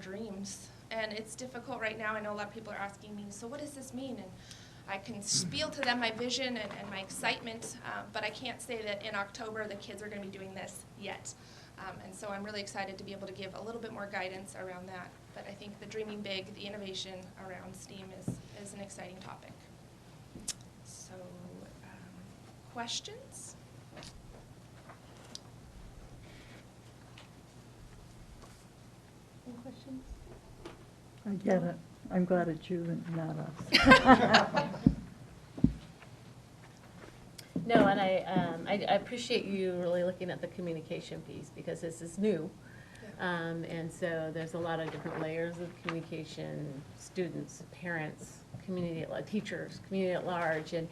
S8: dreams. And it's difficult right now. I know a lot of people are asking me, so what does this mean? And I can spiel to them my vision and my excitement, but I can't say that in October the kids are going to be doing this yet. And so I'm really excited to be able to give a little bit more guidance around that. But I think the dreaming big, the innovation around STEAM is an exciting topic. So, questions?
S1: Any questions?
S2: I get it. I'm glad it's you and not us.
S1: No, and I appreciate you really looking at the communication piece because this is new. And so there's a lot of different layers of communication, students, parents, community, teachers, community at large, and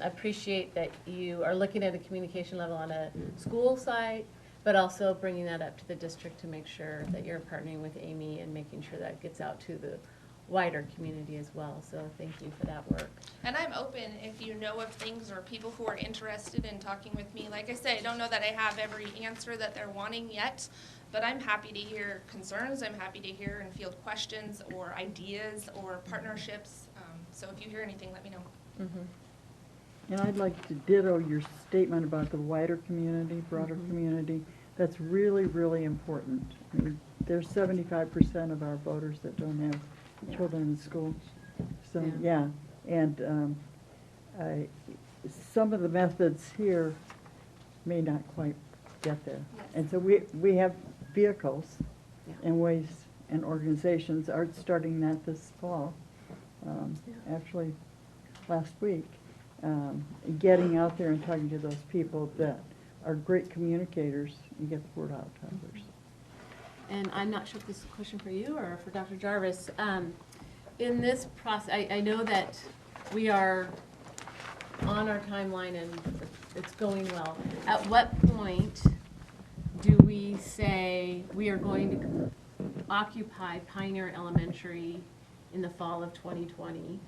S1: appreciate that you are looking at a communication level on a school side, but also bringing that up to the district to make sure that you're partnering with Amy and making sure that gets out to the wider community as well. So thank you for that work.
S8: And I'm open if you know of things or people who are interested in talking with me. Like I say, I don't know that I have every answer that they're wanting yet, but I'm happy to hear concerns. I'm happy to hear and field questions or ideas or partnerships. So if you hear anything, let me know.
S1: Mm-hmm.
S2: And I'd like to ditto your statement about the wider community, broader community. That's really, really important. I mean, there's 75% of our voters that don't have children in school. So, yeah, and some of the methods here may not quite get there. And so we have vehicles and ways and organizations are starting that this fall, actually last week, getting out there and talking to those people that are great communicators and get the word out to others.
S1: And I'm not sure if this is a question for you or for Dr. Jarvis. In this process, I know that we are on our timeline and it's going well. At what point do we say we are going to occupy Pioneer Elementary in the fall of 2020,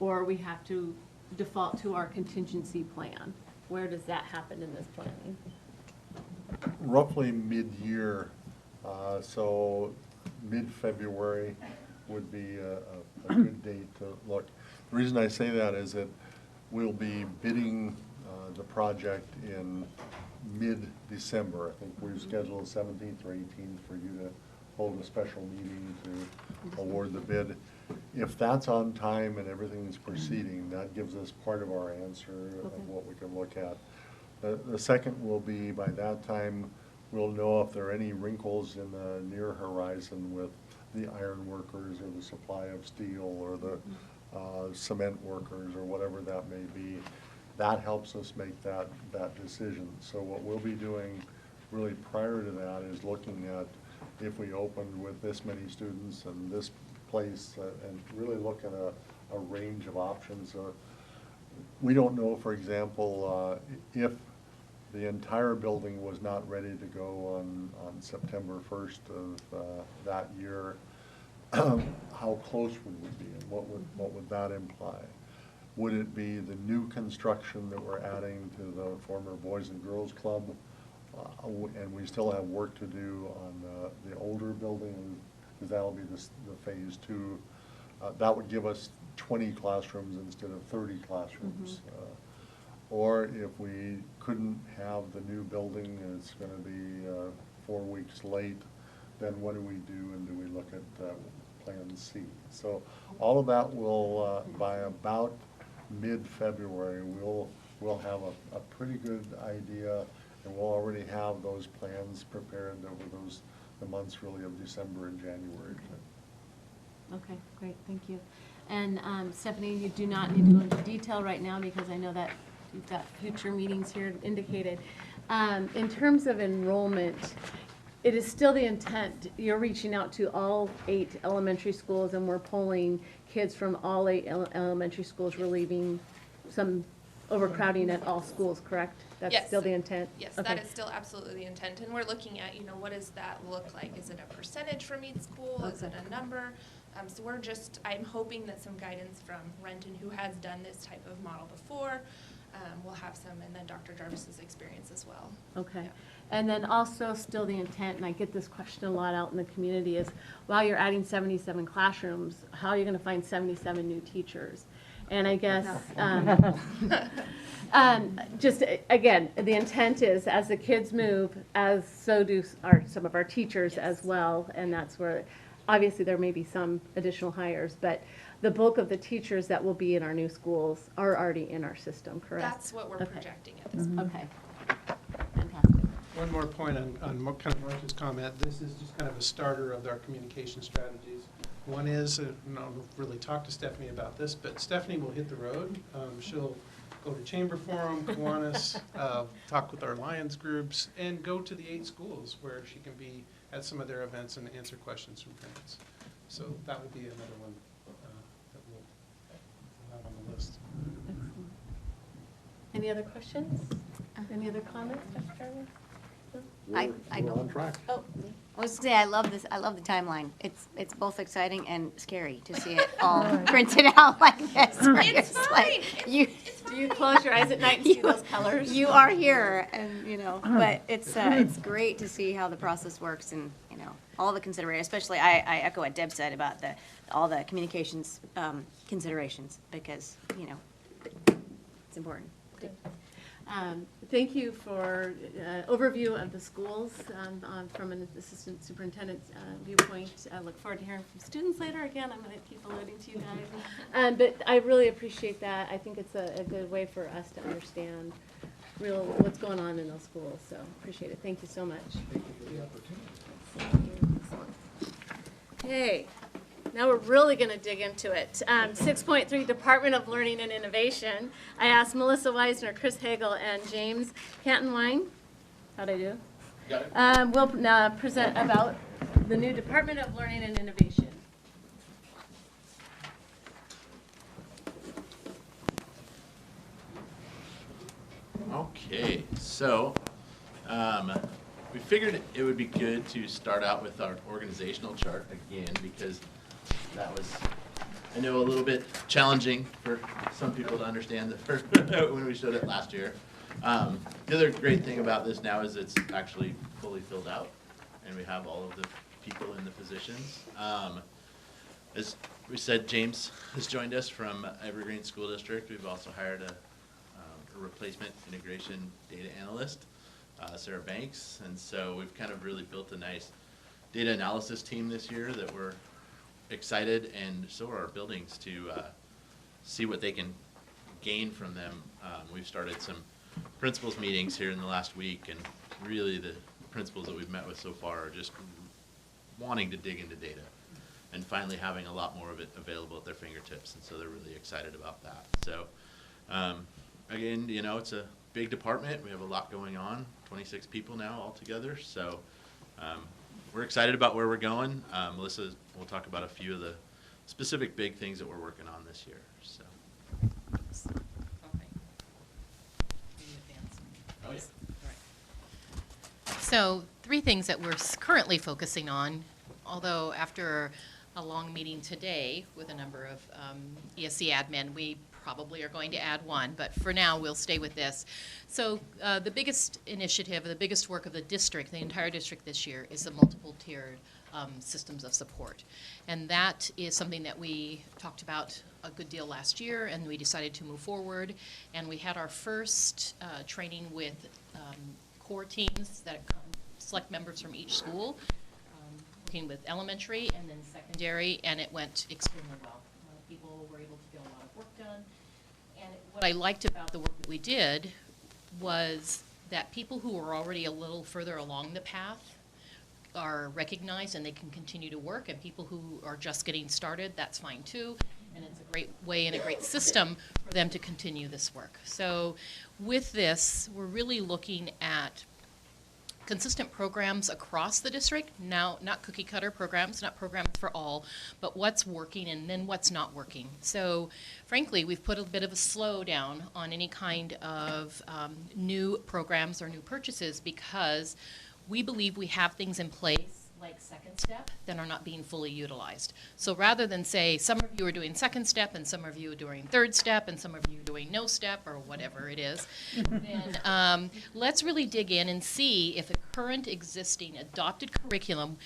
S1: or we have to default to our contingency plan? Where does that happen in this planning?
S3: Roughly mid-year, so mid-February would be a good date to look. The reason I say that is that we'll be bidding the project in mid-December. I think we've scheduled 17th or 18th for you to hold a special meeting to award the bid. If that's on time and everything is proceeding, that gives us part of our answer of what we can look at. The second will be, by that time, we'll know if there are any wrinkles in the near horizon with the iron workers or the supply of steel or the cement workers or whatever that may be. That helps us make that decision. So what we'll be doing really prior to that is looking at if we opened with this many students and this place and really look at a range of options. We don't know, for example, if the entire building was not ready to go on September 1st of that year, how close would we be and what would that imply? Would it be the new construction that we're adding to the former Boys and Girls Club? And we still have work to do on the older building, because that'll be the phase 2. That would give us 20 classrooms instead of 30 classrooms. Or if we couldn't have the new building and it's going to be 4 weeks late, then what do we do, and do we look at Plan C? So all of that will, by about mid-February, we'll have a pretty good idea, and we'll already have those plans prepared over the months really of December and January.
S1: Okay, great, thank you. And Stephanie, you do not need to go into detail right now because I know that you've got future meetings here indicated. In terms of enrollment, it is still the intent, you're reaching out to all 8 elementary schools and we're polling kids from all 8 elementary schools, relieving some overcrowding at all schools, correct? That's
S8: Yes.
S1: still the intent?
S8: Yes,
S1: Okay.
S8: that is still absolutely the intent, and we're looking at, what does that look like? Is it a percentage from each school? Is it a number? So I'm hoping that some guidance from Renton, who has done this type of model before, we'll have some, and then Dr. Jarvis's experience as well.
S1: Okay.
S8: Yeah.
S1: And then also still the intent, and I get this question a lot out in the community, is while you're adding 77 classrooms, how are you going to find 77 new teachers? And I guess, just again, the intent is as the kids move, as so do some of our teachers as well, and that's where, obviously there may be some additional hires, but the bulk of the teachers that will be in our new schools are already in our system, correct?
S8: That's what we're projecting at this point.
S1: Okay, fantastic.
S7: One more point on kind of Marcia's comment. This is just kind of a starter of our communication strategies. One is, and I'll really talk to Stephanie about this, but Stephanie will hit the road. She'll go to Chamber Forum, Kiwanis, talk with our Lions groups, and go to the 8 schools where she can be at some of their events and answer questions from parents. So that would be another one that we'll have on the list.
S1: Excellent. Any other questions? Any other comments, Dr. Jarvis?
S5: I
S3: We're on track.
S1: Oh,
S5: I was gonna say, I love this, I love the timeline. It's both exciting and scary to see it all printed out like this.
S8: It's
S5: like,
S8: fine.
S5: you,
S1: do you close your eyes at night and see those colors?
S5: you are here, and, but it's great to see how the process works and, all the considerations, especially, I echo what Deb said about all the communications considerations, because, it's important.
S1: Thank you for overview of the schools from an assistant superintendent's viewpoint. I look forward to hearing from students later. Again, I'm going to keep alluding to you guys. But I really appreciate that. I think it's a good way for us to understand what's going on in those schools. So appreciate it. Thank you so much.
S6: Thank you for the opportunity.
S1: Excellent. Okay. Now we're really going to dig into it. 6.3, Department of Learning and Innovation. I asked Melissa Weisner, Chris Hagel, and James Cantonwine. How'd I do?
S9: Got it.
S1: We'll present about the new Department of Learning and Innovation.
S9: Okay, so we figured it would be good to start out with our organizational chart again because that was, I know, a little bit challenging for some people to understand when we showed it last year. The other great thing about this now is it's actually fully filled out, and we have all of the people in the positions. As we said, James has joined us from Evergreen School District. We've also hired a replacement integration data analyst, Sarah Banks, and so we've kind of really built a nice data analysis team this year that we're excited, and so are our buildings, to see what they can gain from them. We've started some principals meetings here in the last week, and really the principals that we've met with so far are just wanting to dig into data and finally having a lot more of it available at their fingertips, and so they're really excited about that. So again, you know, it's a big department. We have a lot going on, 26 people now altogether, so we're excited about where we're going. Melissa will talk about a few of the specific big things that we're working on this year. So. Oh, yeah.
S10: So 3 things that we're currently focusing on, although after a long meeting today with a number of ESC admin, we probably are going to add 1, but for now we'll stay with this. So the biggest initiative, the biggest work of the district, the entire district this year, is the multiple tiered systems of support. And that is something that we talked about a good deal last year, and we decided to move forward. And we had our first training with core teams that select members from each school, working with elementary and then secondary, and it went extremely well. People were able to get a lot of work done. And what I liked about the work that we did was that people who were already a little further along the path are recognized and they can continue to work, and people who are just getting started, that's fine too. And it's a great way and a great system for them to continue this work. So with this, we're really looking at consistent programs across the district, now not cookie cutter programs, not programs for all, but what's working and then what's not working. So frankly, we've put a bit of a slowdown on any kind of new programs or new purchases because we believe we have things in place like Second Step that are not being fully utilized. So rather than say some of you are doing Second Step and some of you are doing Third Step and some of you are doing No Step or whatever it is, then let's really dig in and see if a current existing adopted curriculum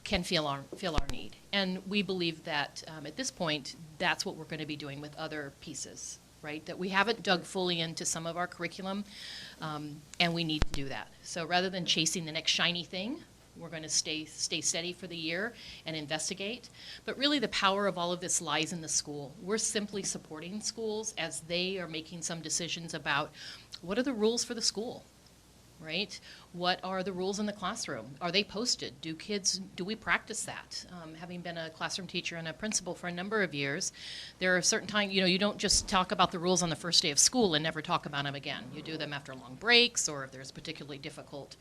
S10: can fill our need. And we believe that at this point, that's what we're going to be doing with other pieces, right? That we haven't dug fully into some of our curriculum, and we need to do that. So rather than chasing the next shiny thing, we're going to stay steady for the year and investigate. But really the power of all of this lies in the school. We're simply supporting schools as they are making some decisions about what are the rules for the school, right? What are the rules in the classroom? Are they posted? Do we practice that? Having been a classroom teacher and a principal for a number of years, there are certain times, you don't just talk about the rules on the first day of school and never talk about them again. You do them after long breaks, or if there's particularly difficult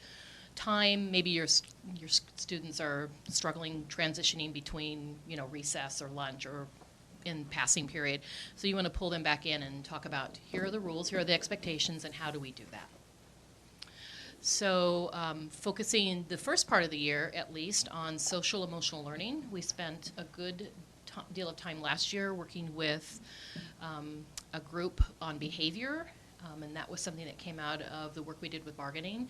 S10: time, maybe your students are struggling transitioning between recess or lunch or in passing period. So you want to pull them back in and talk about here are the rules, here are the expectations, and how do we do that. So focusing the first part of the year at least on social emotional learning, we spent a good deal of time last year working with a group on behavior And that was something that came out of the work we did with bargaining.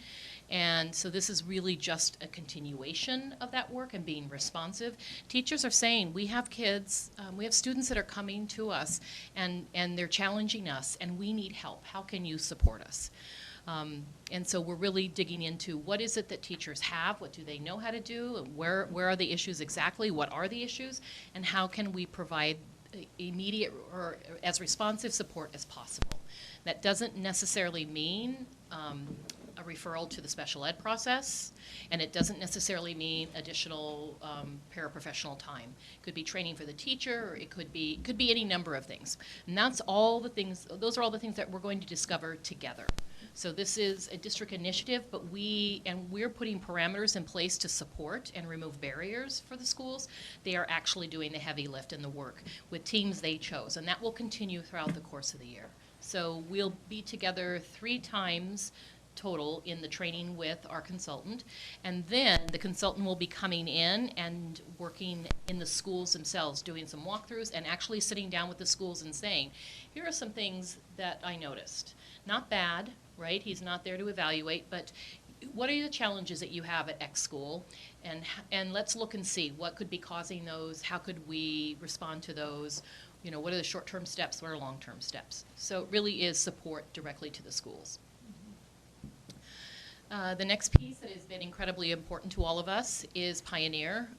S10: And so this is really just a continuation of that work and being responsive. Teachers are saying, we have kids, we have students that are coming to us and they're challenging us and we need help. How can you support us? And so we're really digging into what is it that teachers have, what do they know how to do, and where are the issues exactly, what are the issues, and how can we provide immediate or as responsive support as possible. That doesn't necessarily mean a referral to the special ed process, and it doesn't necessarily mean additional paraprofessional time. It could be training for the teacher, or it could be any number of things. And that's all the things, those are all the things that we're going to discover together. So this is a district initiative, but we're putting parameters in place to support and remove barriers for the schools. They are actually doing the heavy lift and the work with teams they chose, and that will continue throughout the course of the year. So we'll be together 3 times total in the training with our consultant, and then the consultant will be coming in and working in the schools themselves, doing some walkthroughs and actually sitting down with the schools and saying, here are some things that I noticed. Not bad, right? He's not there to evaluate, but what are the challenges that you have at X school? And let's look and see what could be causing those, how could we respond to those, you know, what are the short-term steps, what are long-term steps? So it really is support directly to the schools. The next piece that has been incredibly important to all of us is Pioneer.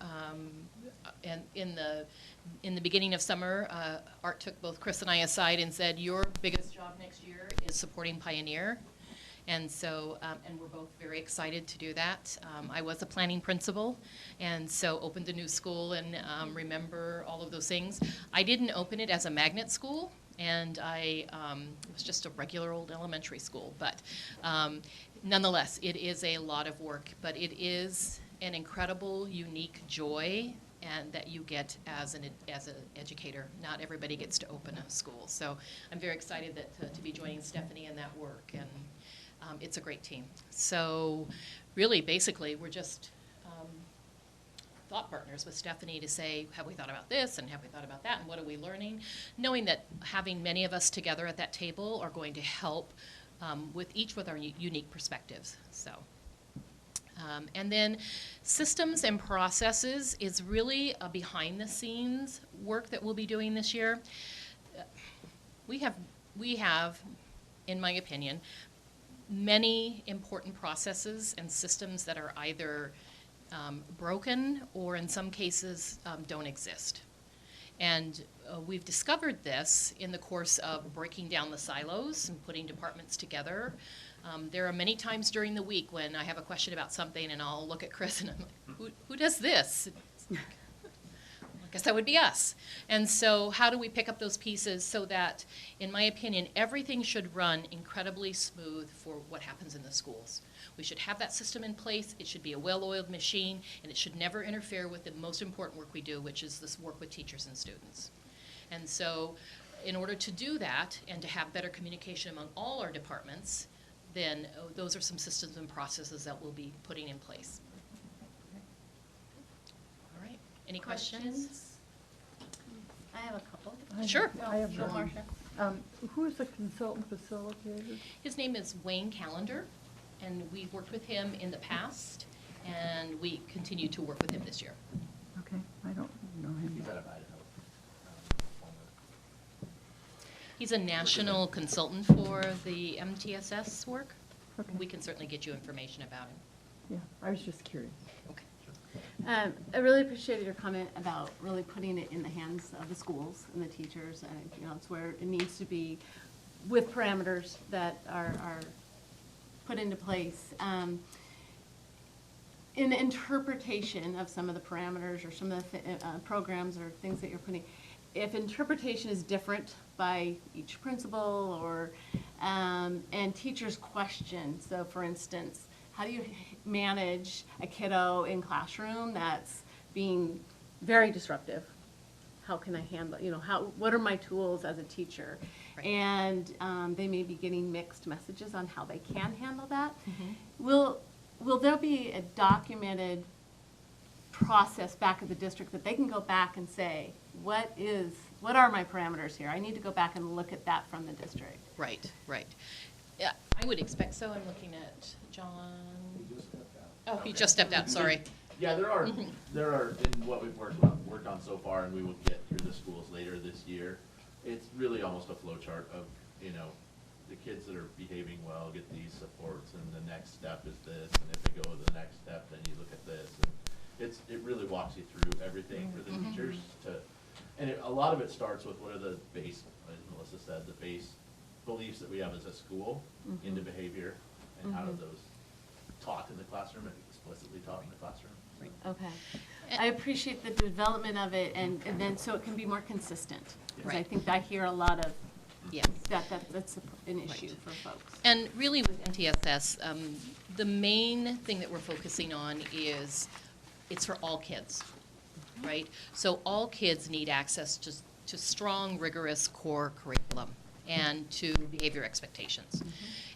S10: And in the beginning of summer, Art took both Chris and I aside and said, your biggest job next year is supporting Pioneer. And so, and we're both very excited to do that. I was a planning principal, and so opened a new school and remember all of those things. I didn't open it as a magnet school, and I it was just a regular old elementary school. But nonetheless, it is a lot of work, but it is an incredible, unique joy and that you get as an educator. Not everybody gets to open a school. So I'm very excited that to be joining Stephanie in that work, and it's a great team. So really, basically, we're just thought partners with Stephanie to say, have we thought about this, and have we thought about that, and what are we learning? Knowing that having many of us together at that table are going to help with each with our unique perspectives. So. And then systems and processes is really a behind-the-scenes work that we'll be doing this year. We have, in my opinion, many important processes and systems that are either broken or in some cases don't exist. And we've discovered this in the course of breaking down the silos and putting departments together. There are many times during the week when I have a question about something and I'll look at Chris and I'm like, who does this? I guess that would be us. And so how do we pick up those pieces so that, in my opinion, everything should run incredibly smooth for what happens in the schools. We should have that system in place. It should be a well-oiled machine, and it should never interfere with the most important work we do, which is this work with teachers and students. And so in order to do that and to have better communication among all our departments, then those are some systems and processes that we'll be putting in place. All right, any questions?
S1: I have a couple.
S10: Sure.
S2: I have
S1: Go,
S2: one.
S1: Marcia.
S2: Who is the consultant facilitator?
S10: His name is Wayne Callender, and we've worked with him in the past, and we continue to work with him this year.
S2: Okay, I don't know him.
S9: He's out of Idaho.
S10: He's a national consultant for the MTSS work.
S2: Okay.
S10: We can certainly get you information about him.
S2: Yeah, I was just curious.
S10: Okay.
S1: I really appreciated your comment about really putting it in the hands of the schools and the teachers, and you know, it's where it needs to be with parameters that are put into place. In the interpretation of some of the parameters or some of the programs or things that you're putting, if interpretation is different by each principal or, and teachers question, so for instance, how do you manage a kiddo in classroom that's being very disruptive? How can I handle, you know, what are my tools as a teacher?
S10: Right.
S1: And they may be getting mixed messages on how they can handle that.
S10: Mm-hmm.
S1: Will there be a documented process back at the district that they can go back and say, what are my parameters here? I need to go back and look at that from the district.
S10: Right, right. Yeah, I would expect so. I'm looking at John. Oh, he just stepped out, sorry.
S9: Yeah, there are, in what we've worked on so far, and we will get through the schools later this year, it's really almost a flow chart of, you know, the kids that are behaving well get these supports, and the next step is this, and if they go to the next step, then you look at this. And it really walks you through everything for the teachers and a lot of it starts with what are the base, as Melissa said, the base beliefs that we have as a school into behavior, and how do those taught in the classroom and explicitly taught in the classroom.
S1: Okay. I appreciate the development of it, and then so it can be more consistent. Because I
S10: Right.
S1: think I hear a lot of,
S10: Yeah.
S1: that's an issue for folks.
S10: And really with NTSS, the main thing that we're focusing on is it's for all kids, right? So all kids need access to strong, rigorous core curriculum and to behavior expectations.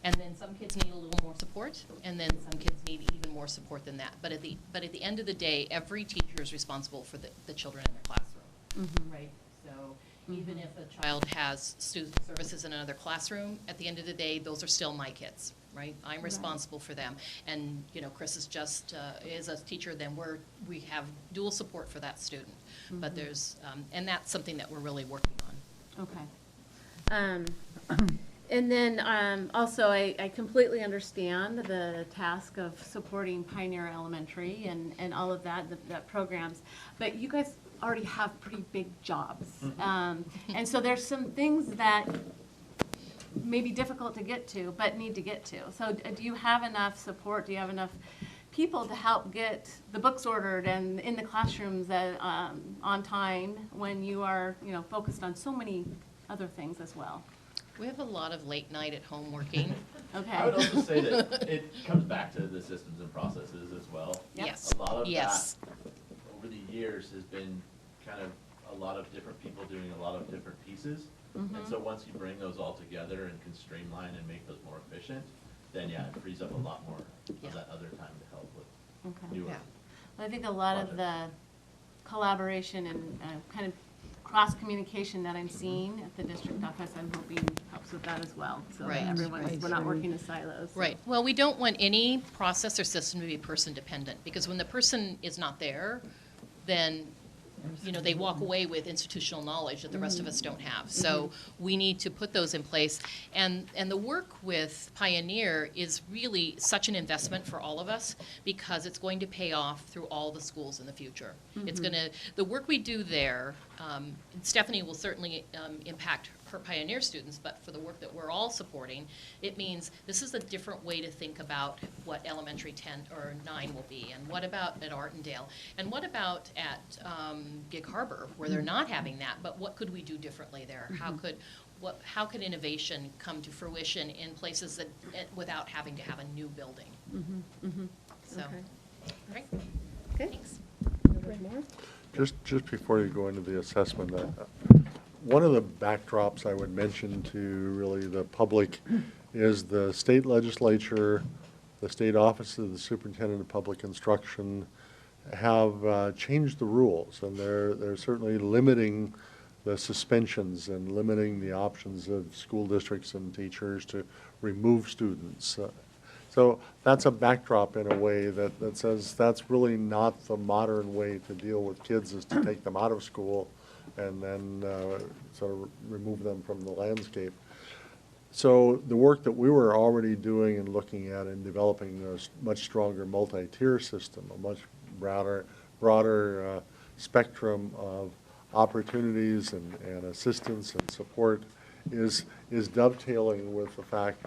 S10: And then some kids need a little more support, and then some kids need even more support than that. But at the end of the day, every teacher is responsible for the children in their classroom, right? So even if a child has student services in another classroom, at the end of the day, those are still my kids, right? I'm responsible for them. And, you know, Chris is just, is a teacher, then we have dual support for that student. But there's, and that's something that we're really working on.
S1: Okay. And then also, I completely understand the task of supporting Pioneer Elementary and all of that programs, but you guys already have pretty big jobs. And so there's some things that may be difficult to get to, but need to get to. So do you have enough support? Do you have enough people to help get the books ordered and in the classrooms on time when you are, you know, focused on so many other things as well?
S10: We have a lot of late night at home working.
S1: Okay.
S9: I would also say that it comes back to the systems and processes as well.
S1: Yep.
S10: Yes.
S9: A lot of
S10: Yes.
S9: that over the years has been kind of a lot of different people doing a lot of different pieces. And so once you bring those all together and can streamline and make those more efficient, then yeah, it frees up a lot more
S10: Yeah.
S9: of that other time to help with
S1: Okay.
S9: newer.
S10: Yeah.
S1: I think a lot of the collaboration and kind of cross-communication that I'm seeing at the district office, I'm hoping helps with that as well. So
S10: Right.
S1: that we're not working in silos. So.
S10: Right. Well, we don't want any process or system to be person dependent, because when the person is not there, then, you know, they walk away with institutional knowledge that the rest of us don't have. So we need to put those in place. And the work with Pioneer is really such an investment for all of us, because it's going to pay off through all the schools in the future. It's going to, the work we do there, Stephanie will certainly impact her Pioneer students, but for the work that we're all supporting, it means this is a different way to think about what elementary 10 or 9 will be, and what about at Artendale, and what about at Gig Harbor, where they're not having that, but what could we do differently there? How could innovation come to fruition in places that, without having to have a new building? So,
S1: Okay.
S10: right,
S1: Okay.
S10: thanks.
S3: Just before you go into the assessment, one of the backdrops I would mention to really the public is the state legislature, the state office of the superintendent of public instruction have changed the rules, and they're certainly limiting the suspensions and limiting the options of school districts and teachers to remove students. So that's a backdrop in a way that says that's really not the modern way to deal with kids, is to take them out of school and then sort of remove them from the landscape. So the work that we were already doing and looking at in developing a much stronger multi-tier system, a much broader spectrum of opportunities and assistance and support is dovetailing with the fact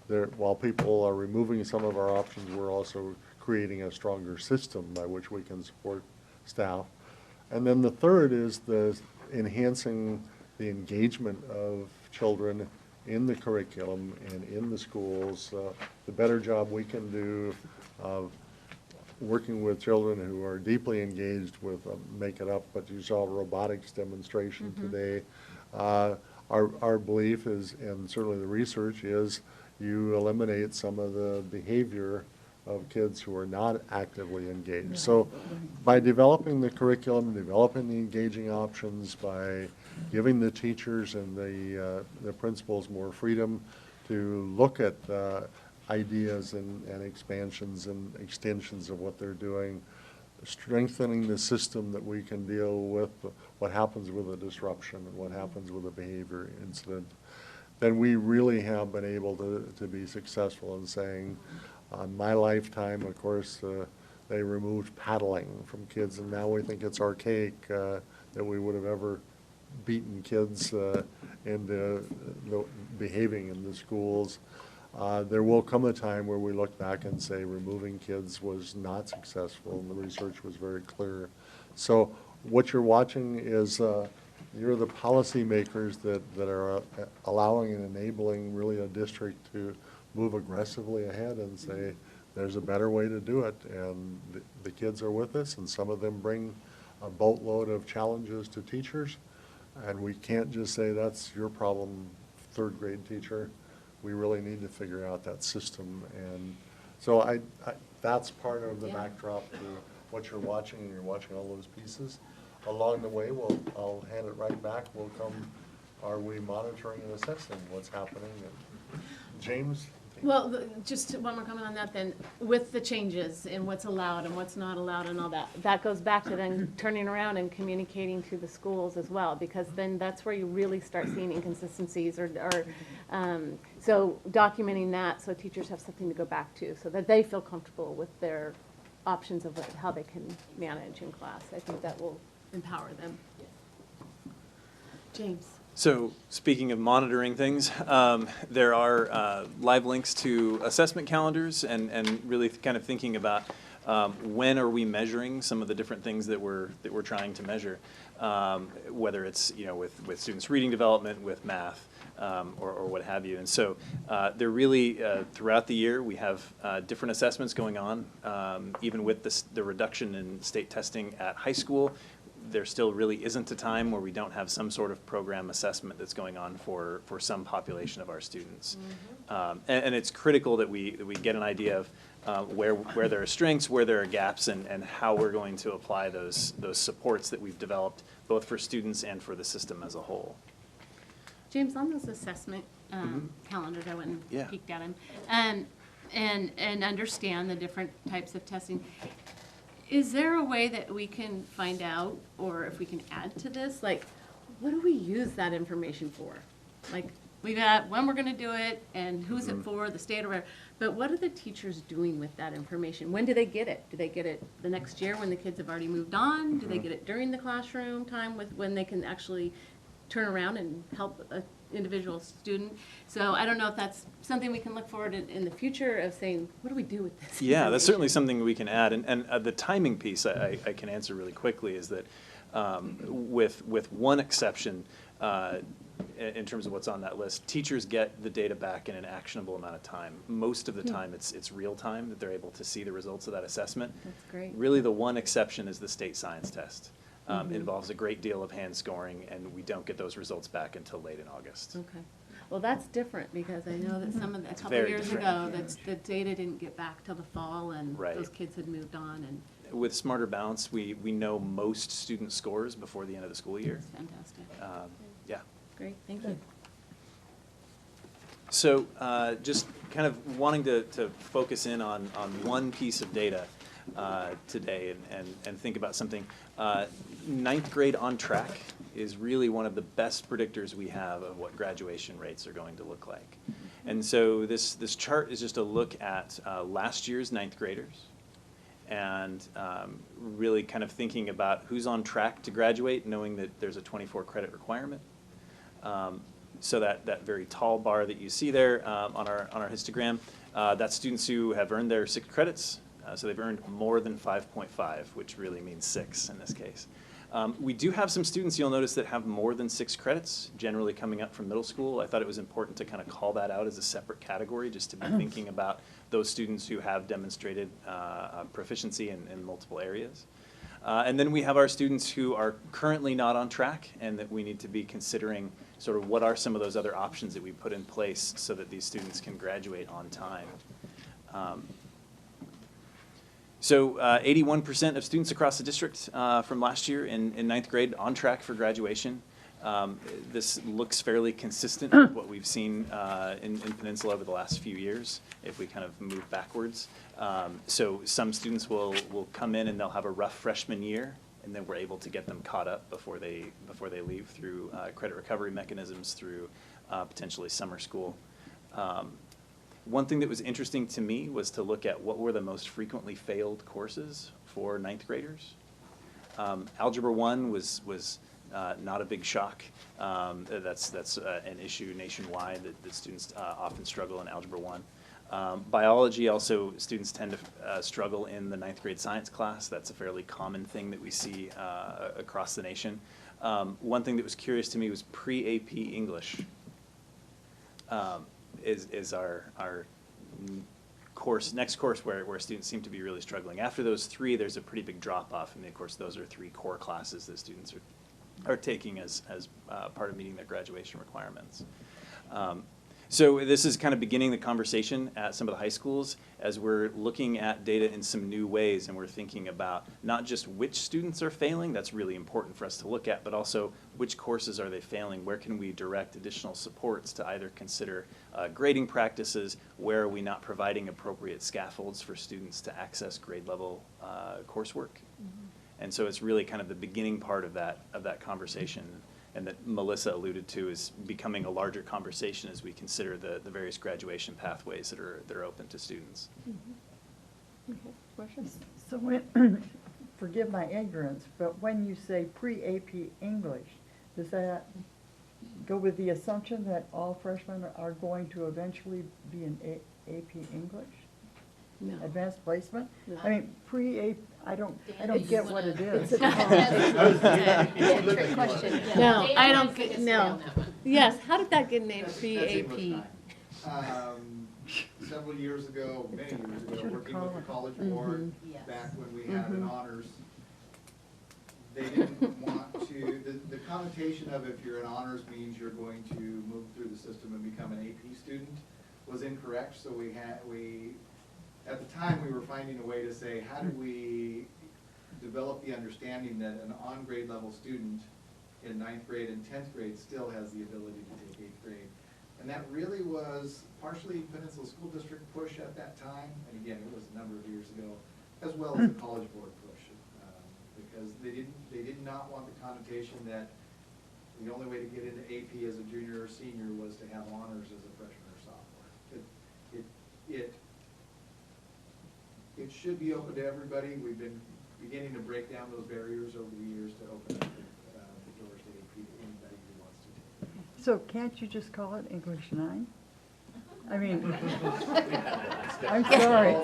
S3: that while people are removing some of our options, we're also creating a stronger system by which we can support staff. And then the third is the enhancing the engagement of children in the curriculum and in the schools. The better job we can do of working with children who are deeply engaged with, make it up, but you saw a robotics demonstration today. Our belief is, and certainly the research is, you eliminate some of the behavior of kids who are not actively engaged. So by developing the curriculum, developing the engaging options, by giving the teachers and the principals more freedom to look at ideas and expansions and extensions of what they're doing, strengthening the system that we can deal with what happens with a disruption and what happens with a behavior incident, then we really have been able to be successful in saying, on my lifetime, of course, they removed paddling from kids, and now we think it's archaic that we would have ever beaten kids into behaving in the schools. There will come a time where we look back and say removing kids was not successful, and the research was very clear. So what you're watching is you're the policymakers that are allowing and enabling really a district to move aggressively ahead and say there's a better way to do it, and the kids are with us, and some of them bring a boatload of challenges to teachers, and we can't just say that's your problem, third grade teacher. We really need to figure out that system, and so that's part of the backdrop to what you're watching, and you're watching all those pieces. Along the way, I'll hand it right back. Will come, are we monitoring and assessing what's happening? And James?
S1: Well, just one more comment on that then. With the changes in what's allowed and what's not allowed and all that, that goes back to then turning around and communicating to the schools as well, because then that's where you really start seeing inconsistencies so documenting that so teachers have something to go back to so that they feel comfortable with their options of how they can manage in class. I think that will empower them. James.
S11: So speaking of monitoring things, there are live links to assessment calendars and really kind of thinking about when are we measuring some of the different things that we're trying to measure, whether it's with students' reading development, with math, or what have you. And so they're really throughout the year we have different assessments going on, even with the reduction in state testing at high school. There still really isn't a time where we don't have some sort of program assessment that's going on for some population of our students. Mm-hmm. And it's critical that we get an idea of where there are strengths, where there are gaps, and how we're going to apply those supports that we've developed, both for students and for the system as a whole.
S1: James, on those assessment calendars, I went and peeked at them, and understand the different types of testing. Is there a way that we can find out, or if we can add to this, like, what do we use that information for? Like, we got when we're going to do it, and who's it for, the state or whatever. But what are the teachers doing with that information? When do they get it? Do they get it the next year when the kids have already moved on? Do they get it during the classroom time when they can actually turn around and help an individual student? So I don't know if that's something we can look forward in the future of saying, what do we do with this?
S11: Yeah, that's certainly something we can add. And the timing piece I can answer really quickly is that with one exception, in terms of what's on that list, teachers get the data back in an actionable amount of time. Most of the time it's real time that they're able to see the results of that assessment.
S1: That's great.
S11: Really the one exception is the state science test. It involves a great deal of hand scoring, and we don't get those results back until late in August.
S1: Okay. Well, that's different, because I know that a couple
S11: very
S1: years
S11: different.
S1: ago, the data didn't get back till the fall, and
S11: Right.
S1: those kids had moved on, and
S11: With Smarter Balance, we know most student scores before the end of the school year.
S1: it's fantastic.
S11: Yeah.
S1: Great, thank you.
S11: So just kind of wanting to focus in on one piece of data today and think about something. Ninth grade on track is really one of the best predictors we have of what graduation rates are going to look like. And so this chart is just a look at last year's ninth graders and really kind of thinking about who's on track to graduate, knowing that there's a 24 credit requirement. So that very tall bar that you see there on our histogram, that's students who have earned their 6 credits. So they've earned more than 5.5, which really means 6 in this case. We do have some students, you'll notice, that have more than 6 credits, generally coming up from middle school. I thought it was important to kind of call that out as a separate category, just to be thinking about those students who have demonstrated proficiency in multiple areas. And then we have our students who are currently not on track, and that we need to be considering sort of what are some of those other options that we put in place so that these students can graduate on time. So 81% of students across the district from last year in ninth grade on track for graduation. This looks fairly consistent with what we've seen in Peninsula over the last few years, if we kind of move backwards. So some students will come in and they'll have a rough freshman year, and then we're able to get them caught up before they leave through credit recovery mechanisms, through potentially summer school. One thing that was interesting to me was to look at what were the most frequently failed courses for ninth graders. Algebra 1 was not a big shock. That's an issue nationwide that students often struggle in Algebra 1. Biology also, students tend to struggle in the ninth grade science class. That's a fairly common thing that we see across the nation. One thing that was curious to me was pre-AP English is our next course where students seem to be really struggling. After those three, there's a pretty big drop-off, and of course those are 3 core classes that students are taking as part of meeting their graduation requirements. So this is kind of beginning the conversation at some of the high schools as we're looking at data in some new ways, and we're thinking about not just which students are failing, that's really important for us to look at, but also which courses are they failing, where can we direct additional supports to either consider grading practices, where are we not providing appropriate scaffolds for students to access grade level coursework. And so it's really kind of the beginning part of that conversation, and that Melissa alluded to is becoming a larger conversation as we consider the various graduation pathways that are open to students.
S1: Okay, questions?
S2: So when, forgive my ignorance, but when you say pre-AP English, does that go with the assumption that all freshmen are going to eventually be in AP English?
S1: No.
S2: Advanced placement?
S1: No.
S2: I mean, pre-AP, I don't get what it is.
S5: Trick question.
S1: No, I don't get, no. Yes, how did that get named pre-AP?
S6: Several years ago, many years ago,
S2: Should've
S6: working with
S2: called
S6: the
S2: it.
S6: college board,
S5: Yes.
S6: back when we had an honors, they didn't want to, the connotation of if you're an honors means you're going to move through the system and become an AP student was incorrect, so at the time, we were finding a way to say, how do we develop the understanding that an on-grade level student in ninth grade and 10th grade still has the ability to take 8th grade? And that really was partially Peninsula School District push at that time, and again, it was a number of years ago, as well as the College Board push, because they did not want the connotation that the only way to get into AP as a junior or senior was to have honors as a freshman or sophomore. It should be open to everybody. We've been beginning to break down those barriers over the years to open up the doors to AP to anybody who wants to take it.
S2: So can't you just call it English 9? I mean, I'm sorry.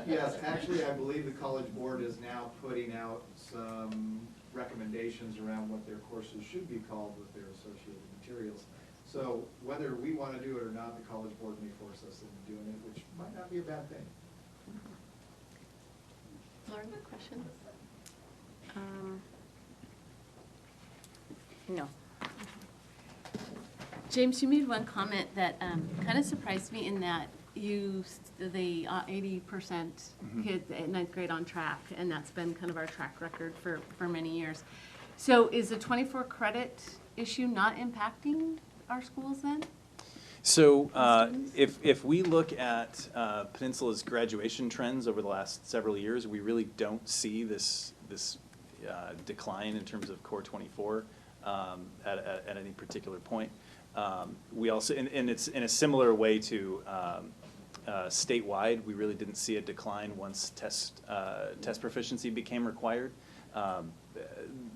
S6: Yes, actually, I believe the College Board is now putting out some recommendations around what their courses should be called with their associated materials. So whether we want to do it or not, the College Board may force us into doing it, which might not be a bad thing.
S1: Lauren, question?
S5: No.
S1: James, you made one comment that kind of surprised me in that the 80% kids at ninth grade on track, and that's been kind of our track record for many years. So is the 24 credit issue not impacting our schools then?
S11: So if we look at Peninsula's graduation trends over the last several years, we really don't see this decline in terms of core 24 at any particular point. We also, and it's in a similar way to statewide, we really didn't see a decline once test proficiency became required.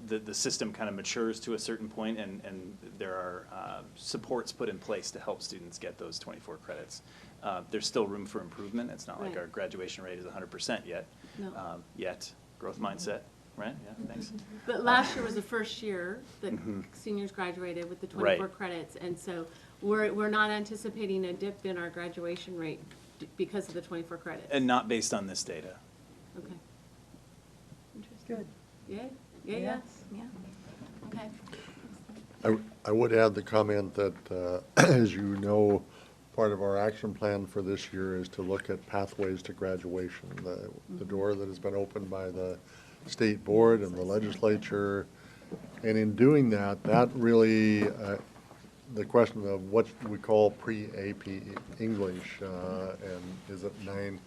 S11: The system kind of matures to a certain point, and there are supports put in place to help students get those 24 credits. There's still room for improvement. It's not like
S1: Right.
S11: our graduation rate is 100% yet.
S1: No.
S11: Yet, growth mindset, right? Yeah, thanks.
S1: But last year was the first year that
S11: Mhm.
S1: seniors graduated with the 24
S11: Right.
S1: credits, and so we're not anticipating a dip in our graduation rate because of the 24 credits.
S11: And not based on this data.
S1: Okay. Interesting.
S2: Good.
S1: Yeah, yeah,
S2: Yeah.
S1: yeah. Okay.
S3: I would add the comment that, as you know, part of our action plan for this year is to look at pathways to graduation. The door that has been opened by the state board and the legislature. And in doing that, that really, the question of what we call pre-AP English, and is it 9?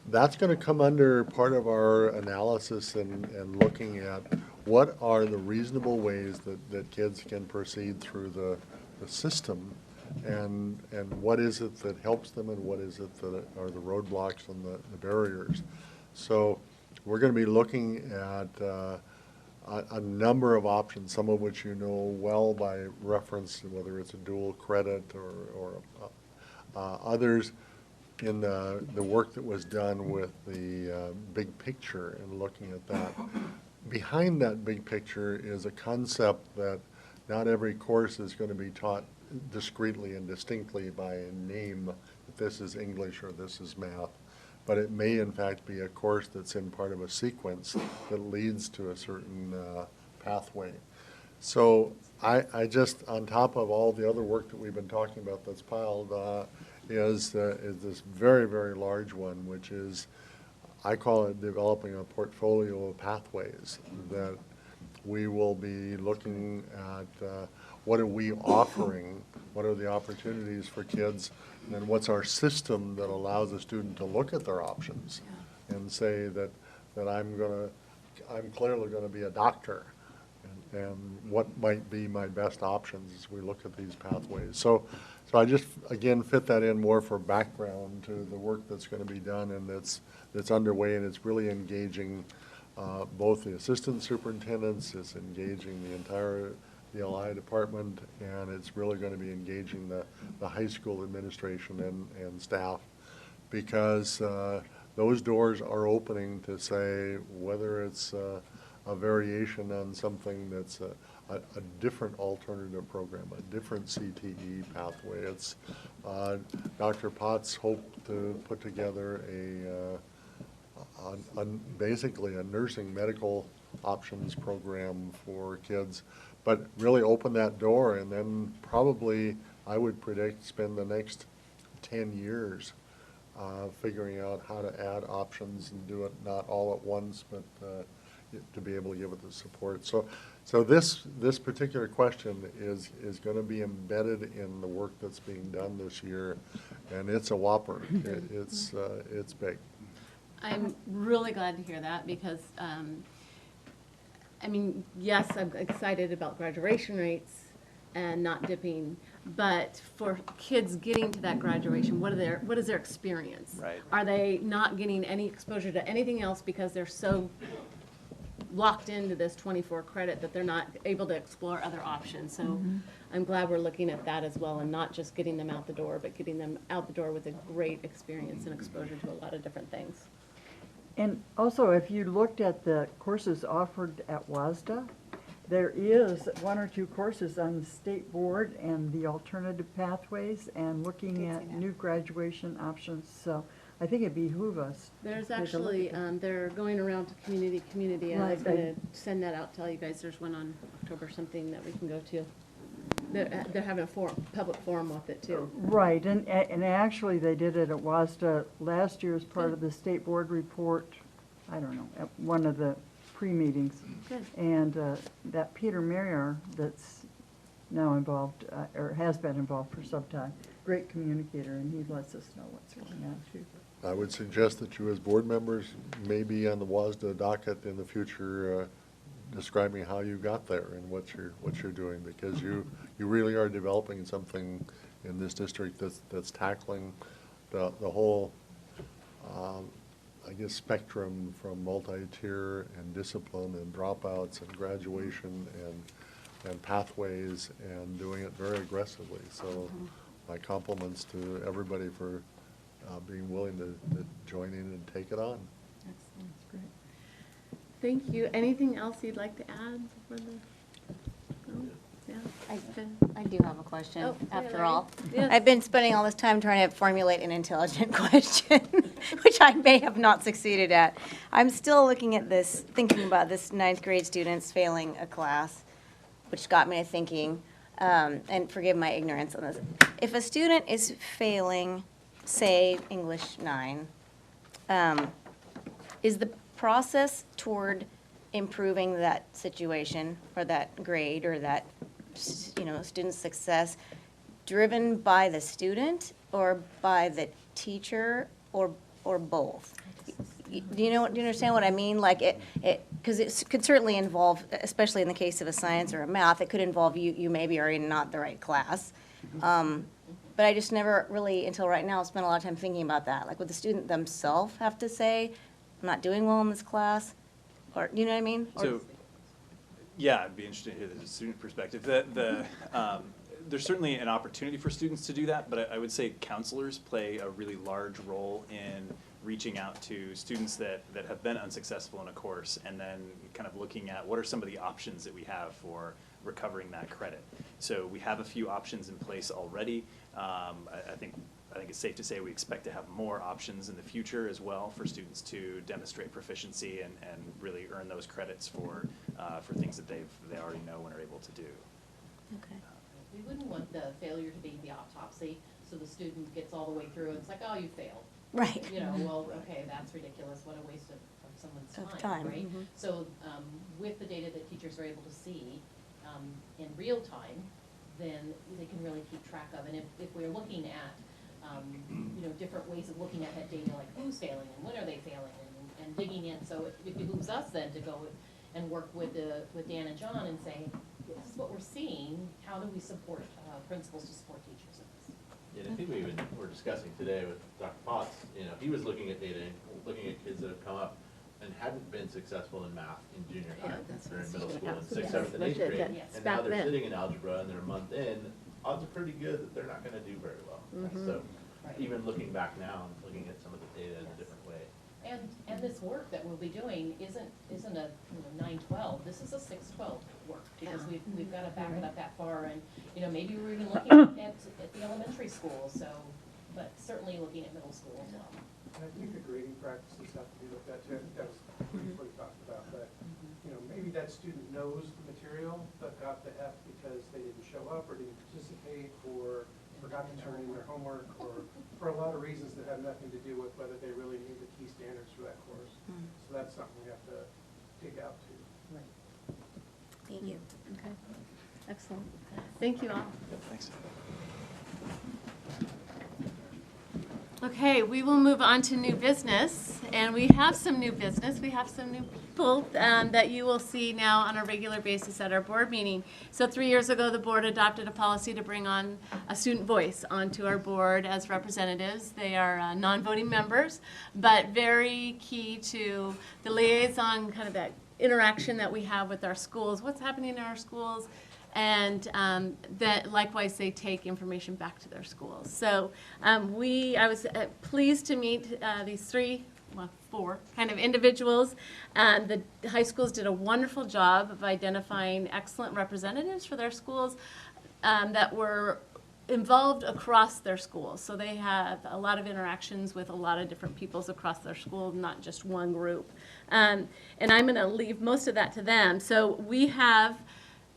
S3: That's going to come under part of our analysis and looking at what are the reasonable ways that kids can proceed through the system, and what is it that helps them, and what is it that are the roadblocks and the barriers. So we're going to be looking at a number of options, some of which you know well by reference, whether it's a dual credit or others in the work that was done with the big picture and looking at that. Behind that big picture is a concept that not every course is going to be taught discreetly and distinctly by a name, that this is English or this is math, but it may in fact be a course that's in part of a sequence that leads to a certain pathway. So I just, on top of all the other work that we've been talking about that's piled, is this very, very large one, which is, I call it developing a portfolio of pathways that we will be looking at. What are we offering? What are the opportunities for kids? And then what's our system that allows a student to look at their options and say that I'm clearly going to be a doctor, and what might be my best options as we look at these pathways. So I just, again, fit that in more for background to the work that's going to be done and that's underway, and it's really engaging both the assistant superintendents, it's engaging the entire ELI department, and it's really going to be engaging the high school administration and staff, because those doors are opening to say whether it's a variation on something that's a different alternative program, a different CTE pathway. It's Dr. Potts hoped to put together basically a nursing medical options program for kids, but really open that door, and then probably, I would predict, spend the next 10 years figuring out how to add options and do it not all at once, but to be able to give it the support. So this particular question is going to be embedded in the work that's being done this year, and it's a whopper. It's big.
S1: I'm really glad to hear that, because, I mean, yes, I'm excited about graduation rates and not dipping, but for kids getting to that graduation, what is their experience?
S11: Right.
S1: Are they not getting any exposure to anything else because they're so locked into this 24 credit that they're not able to explore other options? So I'm glad we're looking at that as well, and not just getting them out the door, but getting them out the door with a great experience and exposure to a lot of different things.
S2: And also, if you looked at the courses offered at WASDA, there is 1 or 2 courses on the state board and the alternative pathways and looking at new graduation options. So I think it behooves us.
S1: There's
S2: to take a look
S1: actually,
S2: at that.
S1: they're going around to community, and I was
S2: Right,
S1: going to send that out, tell you guys there's one on October something that we can go to. They're having a public forum with it too.
S2: Right, and actually they did it at WASDA last year as part of the state board report, I don't know, at one of the pre-meetings.
S1: Good.
S2: And that Peter Mayer that's now involved, or has been involved for some time, great communicator, and he lets us know what's going on too.
S3: I would suggest that you as board members may be on the WASDA docket in the future, describing how you got there and what you're doing, because you really are developing something in this district that's tackling the whole I guess spectrum from multi-tier and discipline and dropouts and graduation and pathways, and doing it very aggressively. So my compliments to everybody for being willing to join in and take it on.
S1: Excellent, that's great. Thank you. Anything else you'd like to add for the, no? Yeah?
S5: I do have a question,
S1: Oh, yeah,
S5: after
S1: Larry.
S5: all.
S1: Yes.
S5: I've been spending all this time trying to formulate an intelligent question, which I may have not succeeded at. I'm still looking at this, thinking about this 9th grade students failing a class, which got me to thinking, and forgive my ignorance on this. If a student is failing, say, English 9, is the process toward improving that situation or that grade or that, student success driven by the student or by the teacher or both? Do you understand what I mean? Like because it could certainly involve, especially in the case of a science or a math, it could involve you maybe are in not the right class. But I just never really, until right now, spent a lot of time thinking about that. Like, would the student themselves have to say, I'm not doing well in this class? Or, you know what I mean?
S11: So, yeah, I'd be interested to hear the student perspective. There's certainly an opportunity for students to do that, but I would say counselors play a really large role in reaching out to students that have been unsuccessful in a course and then kind of looking at what are some of the options that we have for recovering that credit. So we have a few options in place already. I think it's safe to say we expect to have more options in the future as well for students to demonstrate proficiency and really earn those credits for things that they already know and are able to do.
S5: Okay.
S10: We wouldn't want the failure to be the autopsy, so the student gets all the way through and it's like, oh, you failed.
S5: Right.
S10: Well, okay, that's ridiculous, what a waste of someone's time, right?
S5: Mhm.
S10: So, with the data that teachers are able to see, in real time, then they can really keep track of, and if we're looking at, different ways of looking at that data, like who's failing and when are they failing, and digging in, so it behooves us then to go and work with Dan and John and say, this is what we're seeing, how do we support, principals to support teachers in this?
S9: Yeah, and I think we even were discussing today with Dr. Potts, he was looking at data, looking at kids that have come up and hadn't been successful in math in junior high, or in middle school, in 6th, 7th, and 8th grade.
S10: Yes.
S9: And now
S1: Back
S9: they're
S1: then.
S9: sitting in algebra and they're a month in, odds are pretty good that they're not gonna do very well. So even looking back now and looking at some of the data in a different way.
S10: And this work that we'll be doing isn't a 9-12, this is a 6-12 work, because we've got to back it up that far, and, maybe we're even looking at the elementary school, so, but certainly looking at middle school as well.
S7: And I think the grading practices have to be looked at too. I think that was briefly talked about, but, maybe that student knows the material, but got the F because they didn't show up or didn't participate or forgot to turn in their homework, or for a lot of reasons that have nothing to do with whether they really need the key standards for that course. So that's something we have to dig out to.
S5: Thank you.
S1: Okay, excellent. Thank you all.
S11: Thanks.
S1: Okay, we will move on to new business, and we have some new business. We have some new people that you will see now on a regular basis at our board meeting. So 3 years ago, the board adopted a policy to bring on a student voice onto our board as representatives. They are non-voting members, but very key to the liaison, kind of that interaction that we have with our schools, what's happening in our schools, and that likewise they take information back to their schools. So I was pleased to meet these four kind of individuals. The high schools did a wonderful job of identifying excellent representatives for their schools that were involved across their schools. So they have a lot of interactions with a lot of different peoples across their school, not just one group. And I'm going to leave most of that to them. So we have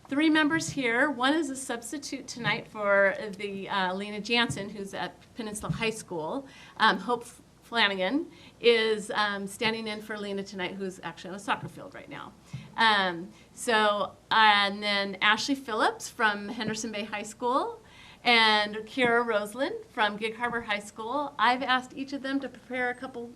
S1: 3 members here. One is a substitute tonight for the Lena Jansen, who's at Peninsula High School. Hope Flanagan is standing in for Lena tonight, who's actually on a soccer field right now. And then Ashley Phillips from Henderson Bay High School, and Kira Roseland from Gig Harbor High School. I've asked each of them to prepare a couple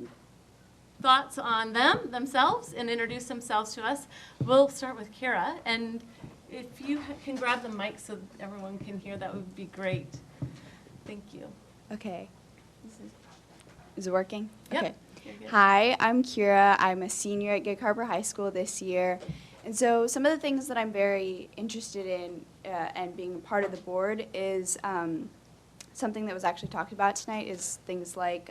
S1: thoughts on themselves, and introduce themselves to us. We'll start with Kira, and if you can grab the mic so everyone can hear, that would be great. Thank you.
S12: Okay. Is it working?
S1: Yep.
S12: Okay.
S1: You're good.
S12: Hi, I'm Kira. I'm a senior at Gig Harbor High School this year. And so some of the things that I'm very interested in and being a part of the board is something that was actually talked about tonight is things like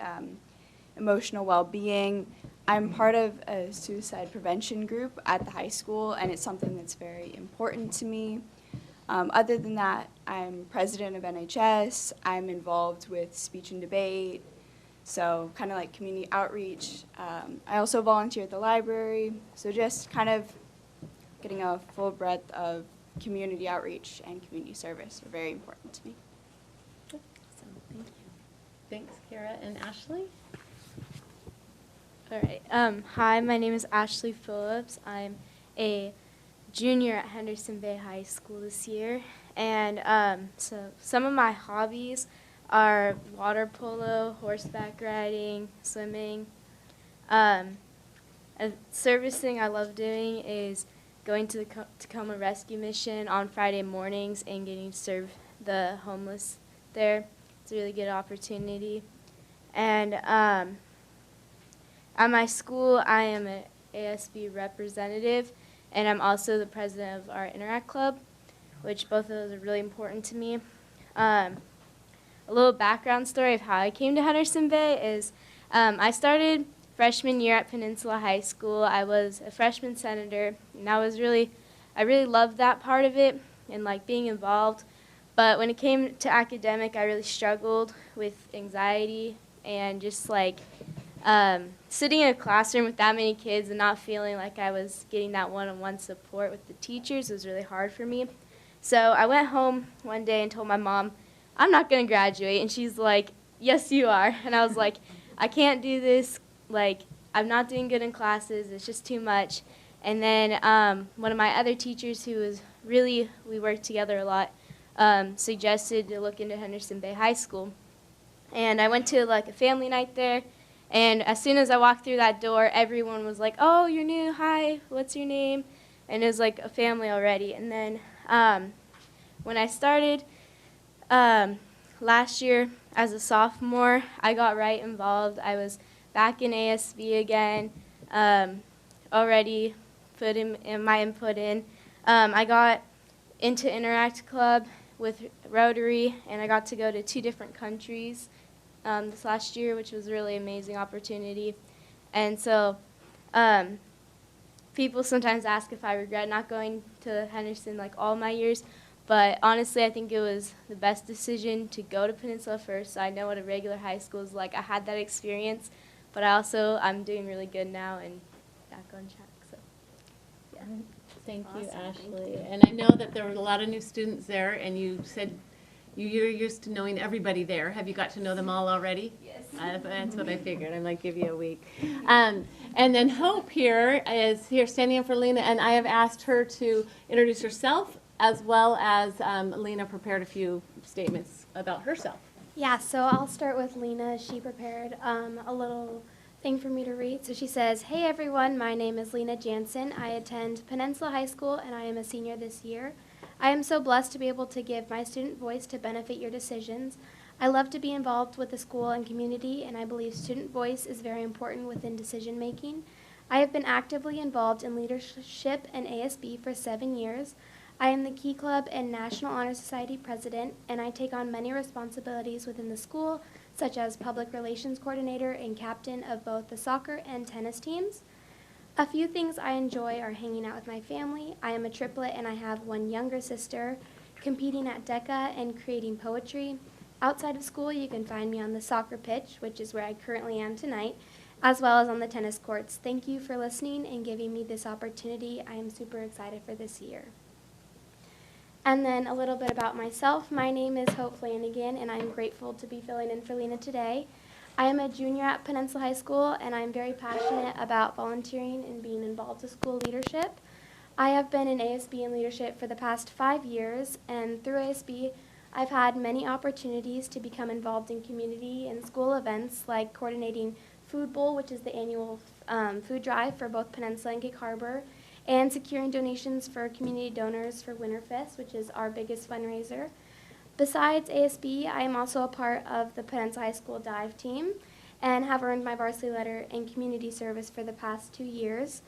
S12: emotional well-being. I'm part of a suicide prevention group at the high school, and it's something that's very important to me. Other than that, I'm president of NHS. I'm involved with speech and debate, so kind of like community outreach. I also volunteer at the library, so just kind of getting a full breadth of community outreach and community service are very important to me.
S1: Awesome, thank you. Thanks, Kara. And Ashley?
S13: All right. Hi, my name is Ashley Phillips. I'm a junior at Henderson Bay High School this year. And so some of my hobbies are water polo, horseback riding, swimming. Servicing I love doing is going to the Tacoma Rescue Mission on Friday mornings and getting to serve the homeless there. It's a really good opportunity. And at my school, I am an ASB representative, and I'm also the president of our Interact Club, which both of those are really important to me. A little background story of how I came to Henderson Bay is I started freshman year at Peninsula High School. I was a freshman senator, and I really loved that part of it and like being involved. But when it came to academic, I really struggled with anxiety and just like sitting in a classroom with that many kids and not feeling like I was getting that one-on-one support with the teachers was really hard for me. So I went home one day and told my mom, I'm not going to graduate. And she's like, yes, you are. And I was like, I can't do this. Like, I'm not doing good in classes. It's just too much. And then one of my other teachers who was we worked together a lot, suggested to look into Henderson Bay High School. And I went to like a family night there. And as soon as I walked through that door, everyone was like, oh, you're new. Hi, what's your name? And it was like a family already. And then when I started last year as a sophomore, I got right involved. I was back in ASB again, already put in my input in. I got into Interact Club with Rotary, and I got to go to 2 different countries this last year, which was a really amazing opportunity. And so people sometimes ask if I regret not going to Henderson like all my years, but honestly I think it was the best decision to go to Peninsula first. So I know what a regular high school is like. I had that experience, but I'm doing really good now and back on track. So yeah.
S1: Thank you,
S12: Awesome,
S1: Ashley.
S12: thank you.
S1: And I know that there were a lot of new students there, and you said you're used to knowing everybody there. Have you got to know them all already?
S12: Yes.
S1: That's what I figured. I might give you a week. And then Hope here is here standing in for Lena, and I have asked her to introduce herself as well as Lena prepared a few statements about herself.
S14: Yeah, so I'll start with Lena. She prepared a little thing for me to read. So she says, hey everyone, my name is Lena Jansen. I attend Peninsula High School and I am a senior this year. I am so blessed to be able to give my student voice to benefit your decisions. I love to be involved with the school and community, and I believe student voice is very important within decision making. I have been actively involved in leadership and ASB for 7 years. I am the Key Club and National Honor Society president, and I take on many responsibilities within the school, such as public relations coordinator and captain of both the soccer and tennis teams. A few things I enjoy are hanging out with my family. I am a triplet and I have one younger sister, competing at DECA and creating poetry. Outside of school, you can find me on the soccer pitch, which is where I currently am tonight, as well as on the tennis courts. Thank you for listening and giving me this opportunity. I am super excited for this year. And then a little bit about myself. My name is Hope Flanagan, and I'm grateful to be filling in for Lena today. I am a junior at Peninsula High School, and I'm very passionate about volunteering and being involved with school leadership. I have been in ASB in leadership for the past 5 years, and through ASB, I've had many opportunities to become involved in community and school events like coordinating Food Bowl, which is the annual food drive for both Peninsula and Gig Harbor, and securing donations for community donors for Winterfest, which is our biggest fundraiser. Besides ASB, I am also a part of the Peninsula High School dive team and have earned my varsity letter in community service for the past 2 years.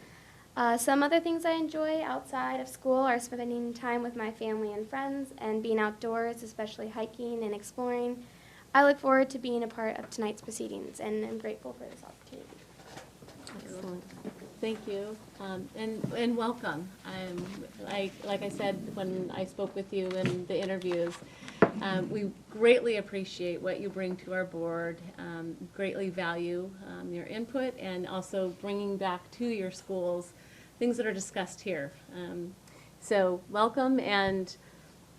S14: Some other things I enjoy outside of school are spending time with my family and friends and being outdoors, especially hiking and exploring. I look forward to being a part of tonight's proceedings, and I'm grateful for this opportunity.
S1: Excellent. Thank you, and welcome. Like I said when I spoke with you in the interviews, we greatly appreciate what you bring to our board, greatly value your input, and also bringing back to your schools things that are discussed here. So welcome, and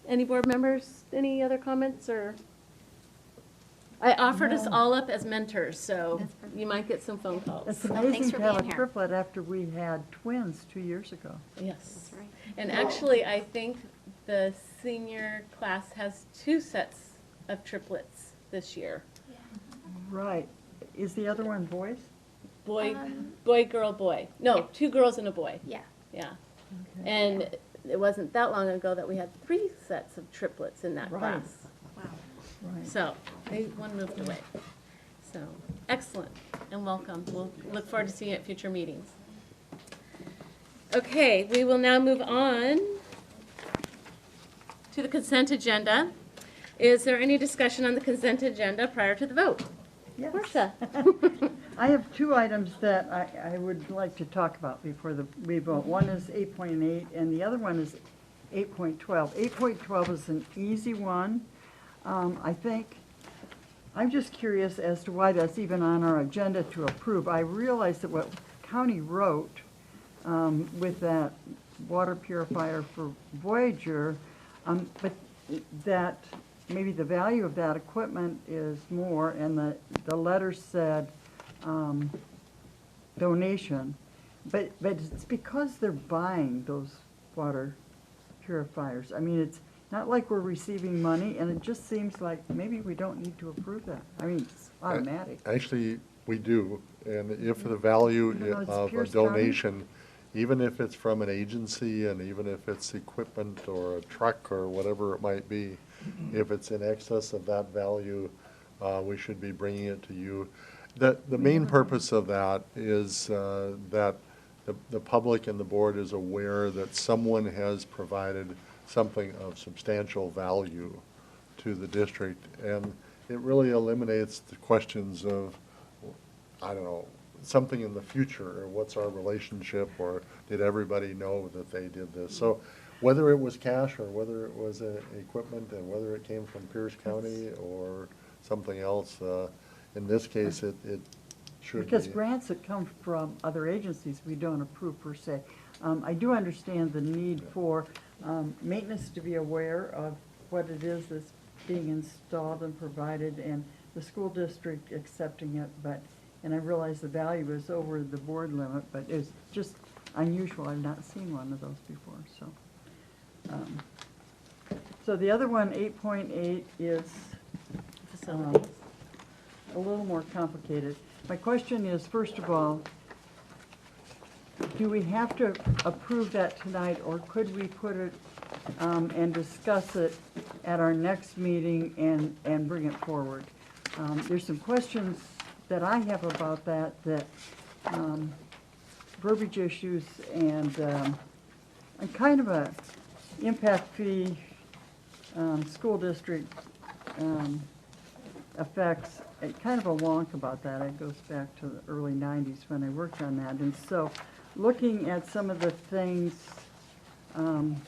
S1: any board members, any other comments, or? I offered us
S2: No.
S1: all up as mentors, so you might get some phone calls.
S2: It's
S5: Well,
S2: amazing
S5: thanks for
S2: to have
S5: being
S2: a
S5: here.
S2: triplet after we had twins 2 years ago.
S1: Yes.
S5: right.
S1: And actually, I think the senior class has 2 sets of triplets this year.
S2: Right. Is the other one boys?
S1: Boy,
S14: Um,
S1: boy, girl, boy. No, 2 girls and a boy.
S14: Yeah.
S1: Yeah.
S2: Okay.
S1: And it wasn't that long ago that we had 3 sets of triplets in that
S2: Right.
S1: class.
S5: Wow.
S2: Right.
S1: So, one moved away. So, excellent, and welcome. We'll look forward to seeing you at future meetings. Okay, we will now move on to the consent agenda. Is there any discussion on the consent agenda prior to the vote?
S2: Yes.
S1: Marcia?
S2: I have 2 items that I would like to talk about before we vote. One is 8.8 and the other one is 8.12. 8.12 is an easy one. I think, I'm just curious as to why that's even on our agenda to approve. I realize that what county wrote with that water purifier for Voyager, but that maybe the value of that equipment is more, and the letter said donation, but it's because they're buying those water purifiers. I mean, it's not like we're receiving money, and it just seems like maybe we don't need to approve that. I mean, it's automatic.
S3: Actually, we do, and if the value
S2: Even though it's
S3: of a
S2: Pierce County?
S3: donation, even if it's from an agency and even if it's equipment or a truck or whatever it might be, if it's in excess of that value, we should be bringing it to you. The main purpose of that is that the public and the board is aware that someone has provided something of substantial value to the district, and it really eliminates the questions of, I don't know, something in the future, or what's our relationship, or did everybody know that they did this? So whether it was cash or whether it was equipment and whether it came from Pierce County or something else, in this case, it should be.
S2: Because grants that come from other agencies, we don't approve per se. I do understand the need for maintenance to be aware of what it is that's being installed and provided, and the school district accepting it, and I realize the value is over the board limit, but it's just unusual. I've not seen one of those before, so. So the other one, 8.8, is
S1: Facilities.
S2: a little more complicated. My question is, first of all, do we have to approve that tonight, or could we put it and discuss it at our next meeting and bring it forward? There's some questions that I have about that verbiage issues and kind of a impact fee school district effects, kind of a wonk about that. It goes back to the early 90s when I worked on that. And so looking at some of the things, and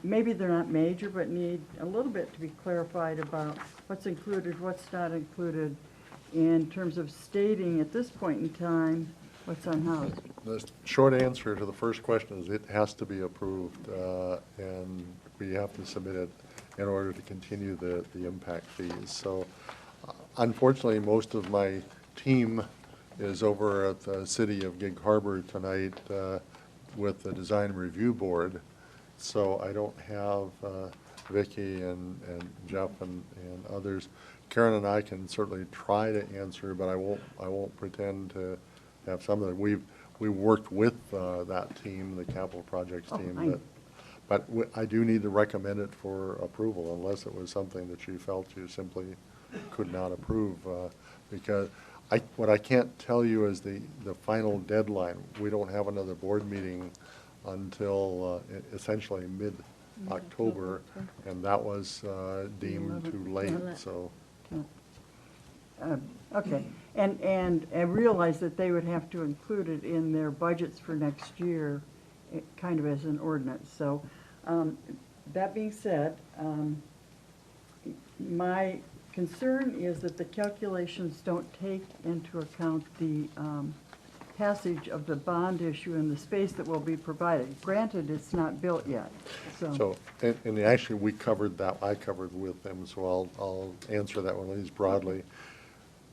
S2: maybe they're not major, but need a little bit to be clarified about what's included, what's not included, in terms of stating at this point in time what's unhoused.
S3: The short answer to the first question is it has to be approved, and we have to submit it in order to continue the impact fees. So unfortunately, most of my team is over at the city of Gig Harbor tonight with the design review board. So I don't have Vicki and Jeff and others. Karen and I can certainly try to answer, but I won't pretend to have some of it. We worked with that team, the capital projects team, but I do need to recommend it for approval unless it was something that you felt you simply could not approve, because what I can't tell you is the final deadline. We don't have another board meeting until essentially mid-October, and that was deemed too late, so.
S2: Okay, and I realize that they would have to include it in their budgets for next year, kind of as an ordinance. So, that being said, my concern is that the calculations don't take into account the passage of the bond issue and the space that will be provided. Granted, it's not built yet,
S3: So, and actually, we covered that, I covered with them, so I'll answer that one at least broadly.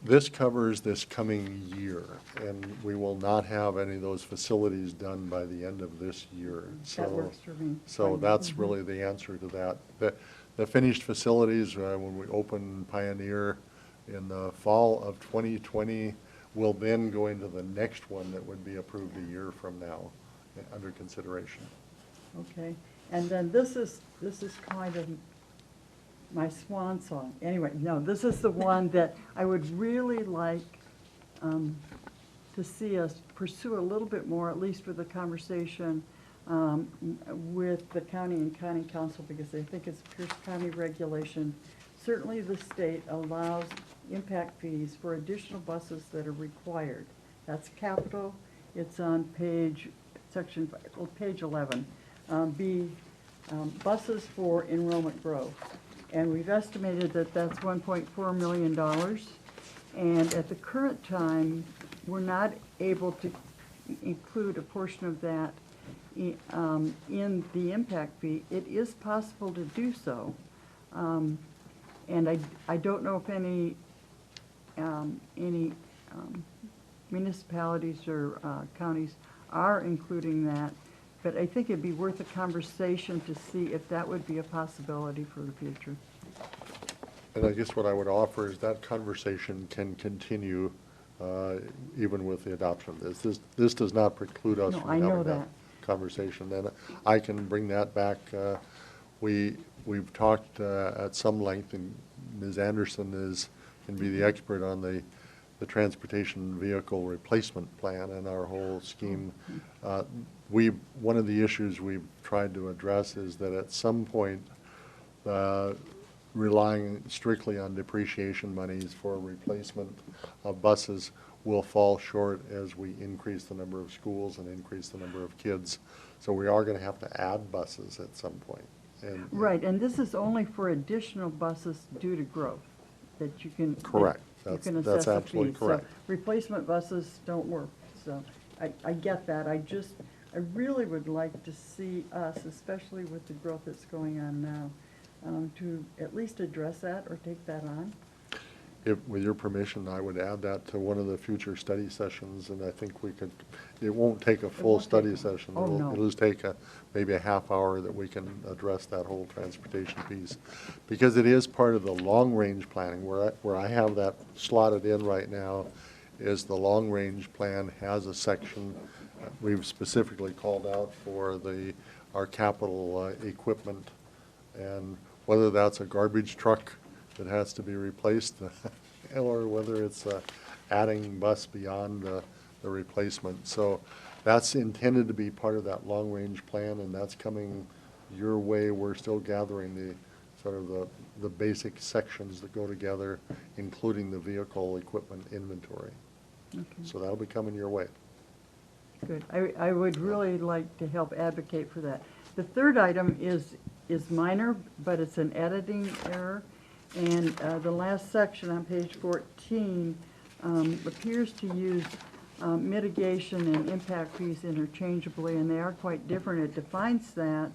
S3: This covers this coming year, and we will not have any of those facilities done by the end of this year.
S2: That works for me.
S3: So
S2: Fine.
S3: that's really the answer to that. The finished facilities, when we open Pioneer in the fall of 2020, will then go into the next one that would be approved a year from now, under consideration.
S2: Okay, and then this is kind of my swan song. Anyway, no, this is the one that I would really like to see us pursue a little bit more, at least with the conversation with the county and county council, because I think it's Pierce County regulation. Certainly the state allows impact fees for additional buses that are required. That's capital. It's on page 11. B, buses for enrollment growth. And we've estimated that that's $1.4 million. And at the current time, we're not able to include a portion of that in the impact fee. It is possible to do so. And I don't know if any municipalities or counties are including that, but I think it'd be worth a conversation to see if that would be a possibility for the future.
S3: And I guess what I would offer is that conversation can continue even with the adoption of this. This does not preclude us
S2: No,
S3: from
S2: I know
S3: having that
S2: that.
S3: conversation. And I can bring that back. We've talked at some length, and Ms. Anderson can be the expert on the transportation vehicle replacement plan and our whole scheme. One of the issues we've tried to address is that at some point, relying strictly on depreciation monies for replacement of buses will fall short as we increase the number of schools and increase the number of kids. So we are going to have to add buses at some point.
S2: Right, and this is only for additional buses due to growth that you can.
S3: Correct.
S2: You can
S3: That's
S2: assess a
S3: absolutely
S2: fee. So
S3: correct.
S2: replacement buses don't work, so I get that. I really would like to see us, especially with the growth that's going on now, to at least address that or take that on.
S3: With your permission, I would add that to one of the future study sessions, and I think we could, it won't take a full
S2: won't
S3: study
S2: take-
S3: session.
S2: oh, no.
S3: It'll just take maybe a half hour that we can address that whole transportation piece. Because it is part of the long-range planning, where I have that slotted in right now, is the long-range plan has a section we've specifically called out for our capital equipment, and whether that's a garbage truck that has to be replaced, or whether it's adding bus beyond the replacement. So that's intended to be part of that long-range plan, and that's coming your way. We're still gathering the basic sections that go together, including the vehicle equipment inventory.
S2: Okay.
S3: So that'll be coming your way.
S2: Good. I would really like to help advocate for that. The third item is minor, but it's an editing error. And the last section on page 14 appears to use mitigation and impact fees interchangeably, and they are quite different. It defines that,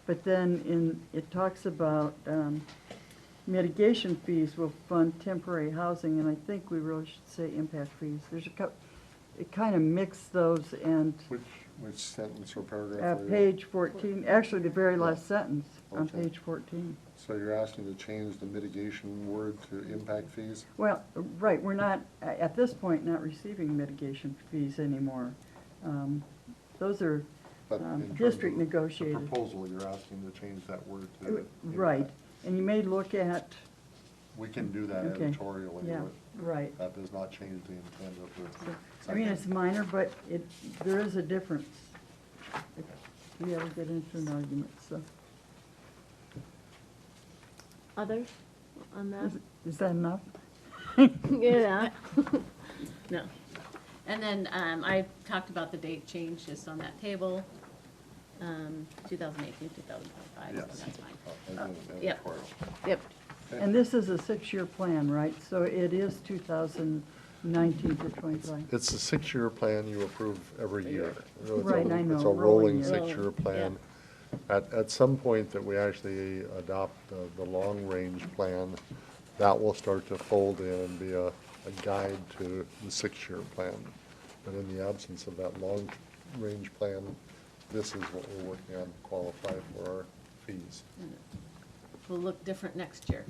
S2: but then it talks about mitigation fees will fund temporary housing, and I think we really should say impact fees. There's it kind of mixed those, and
S3: Which sentence or paragraph? are you-
S2: page 14, actually the very last sentence on
S3: Okay.
S2: page 14.
S3: So you're asking to change the mitigation word to impact fees?
S2: Well, right, we're not, at this point, not receiving mitigation fees anymore. Those are
S3: But in terms
S2: district
S3: of
S2: negotiated.
S3: The proposal, you're asking to change that word to.
S2: Right,
S3: impact.
S2: and you may look at,
S3: We can do that
S2: Okay.
S3: editorially.
S2: yeah,
S3: but
S2: right.
S3: That does not change the intent of the.
S2: I mean, it's minor, but there is a difference. If we ever get into an argument, so.
S1: Others on that?
S2: Is that enough?
S1: Yeah. No. And then I talked about the date change just on that table, 2018, 2025, so
S3: Yes.
S1: that's fine.
S3: Yep.
S1: Yep.
S2: And this is a 6-year plan, right? So it is 2019 19 to 25.
S3: It's a six-year plan you approve every year. You know, it's a-
S2: Right, I know,
S3: It's a
S2: rolling
S3: rolling
S2: year.
S3: six-year
S1: Rolling,
S3: plan. At some point that we actually adopt the long-range plan, that will start to fold in and be a guide to the six-year plan. But in the absence of that long-range plan, this is what we're working on to qualify for our fees.
S1: Will look different next year.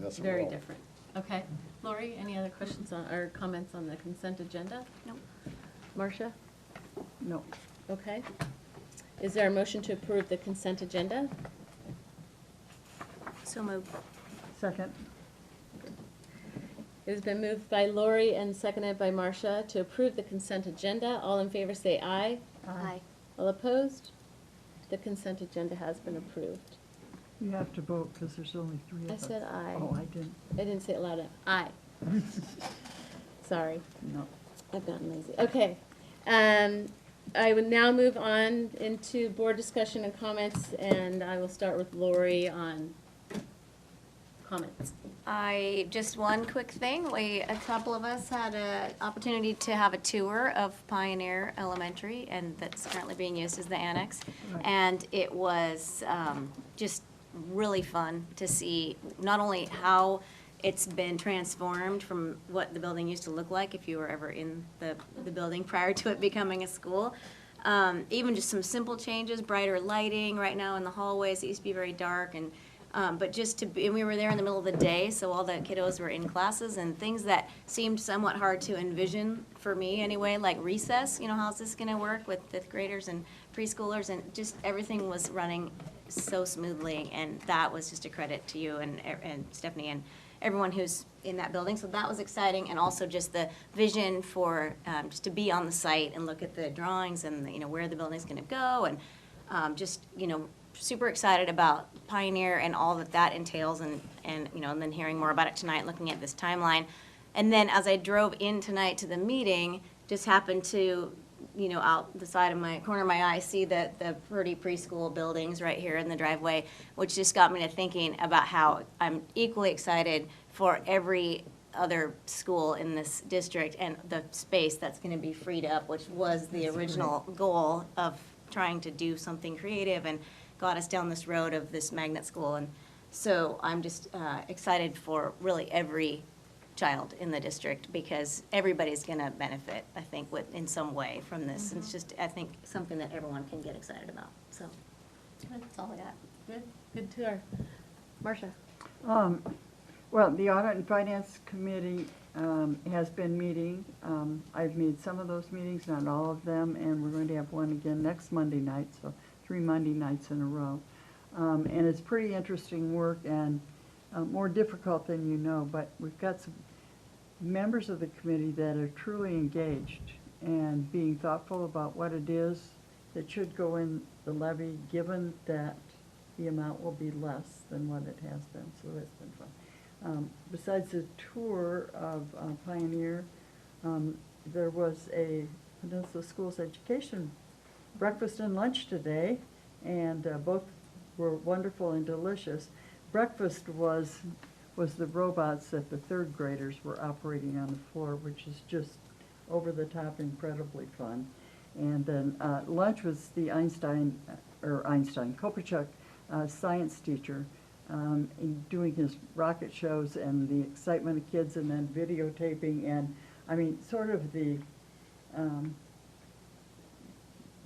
S3: Yes, it
S1: Very
S3: will.
S1: different. Okay. Lori, any other questions on, or comments on the consent agenda?
S5: No.
S1: Marcia?
S2: No.
S1: Okay. Is there a motion to approve the consent agenda?
S5: So moved.
S2: Second?
S1: It has been moved by Lori and seconded by Marcia to approve the consent agenda. All in favor say aye.
S5: Aye.
S1: All opposed? The consent agenda has been approved.
S2: You have to vote because there's only 3 of
S1: I
S2: us.
S1: said aye.
S2: Oh, I didn't.
S1: I didn't say it loud enough. Aye. Sorry,
S2: No.
S1: I've gotten lazy. Okay. I would now move on into board discussion and comments, and I will start with Lori on comments.
S5: Just one quick thing, a couple of us had an opportunity to have a tour of Pioneer Elementary, and that's currently being used as the annex.
S2: Right.
S5: And it was just really fun to see not only how it's been transformed from what the building used to look like if you were ever in the building prior to it becoming a school. Even just some simple changes, brighter lighting right now in the hallways. It used to be very dark, and but just to be, and we were there in the middle of the day, so all the kiddos were in classes, and things that seemed somewhat hard to envision for me anyway, like recess, how's this gonna work with fifth graders and preschoolers, and just everything was running so smoothly, and that was just a credit to you and Stephanie and everyone who's in that building. So that was exciting, and also just the vision for just to be on the site and look at the drawings and where the building's going to go, and just super excited about Pioneer and all that entails, and then hearing more about it tonight, looking at this timeline, and then as I drove in tonight to the meeting, just happened to out the side of my corner of my eye, see the pretty preschool buildings right here in the driveway, which just got me to thinking about how I'm equally excited for every other school in this district and the space that's going to be freed up, which was the original goal of trying to do something creative and got us down this road of this magnet school. And so I'm just excited for really every child in the district, because everybody's going to benefit, I think, in some way from this. It's just, I think, something that everyone can get excited about. So that's all I got.
S1: Good tour. Marcia?
S2: Well, the Audit and Finance Committee has been meeting. I've made some of those meetings, not all of them, and we're going to have one again next Monday night, so 3 Monday nights in a row. And it's pretty interesting work and more difficult than you know, but we've got some members of the committee that are truly engaged and being thoughtful about what it is that should go in the levy, given that the amount will be less than what it has been, so that's been fun. Besides the tour of Pioneer, there was a Peninsula Schools Education breakfast and lunch today, and both were wonderful and delicious. Breakfast was the robots that the third graders were operating on the floor, which is just over the top, incredibly fun. And then lunch was the Kopachuk science teacher doing his rocket shows and the excitement of kids, and then videotaping, and I mean sort of the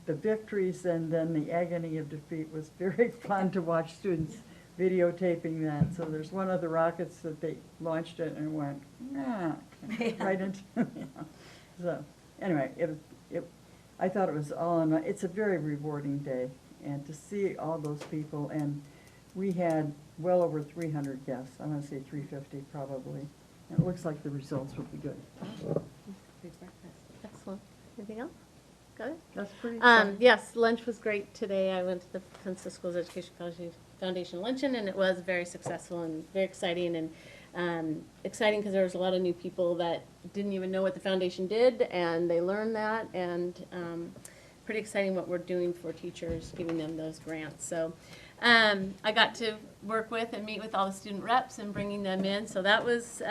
S2: victories and then the agony of defeat was very fun to watch students videotaping that. So there's one of the rockets that they launched it and went, nah, right into, So anyway, I thought it was all in, it's a very rewarding day, and to see all those people, and we had well over 300 guests. I want to say 350 probably. And it looks like the results will be good.
S1: Excellent. Anything else? Got it?
S2: That's pretty exciting.
S1: Yes, lunch was great today. I went to the Peninsula Schools Education Foundation luncheon, and it was very successful and very exciting, and exciting because there was a lot of new people that didn't even know what the foundation did, and they learned that, and pretty exciting what we're doing for teachers, giving them those grants. So I got to work with and meet with all the student reps and bringing them in, so that was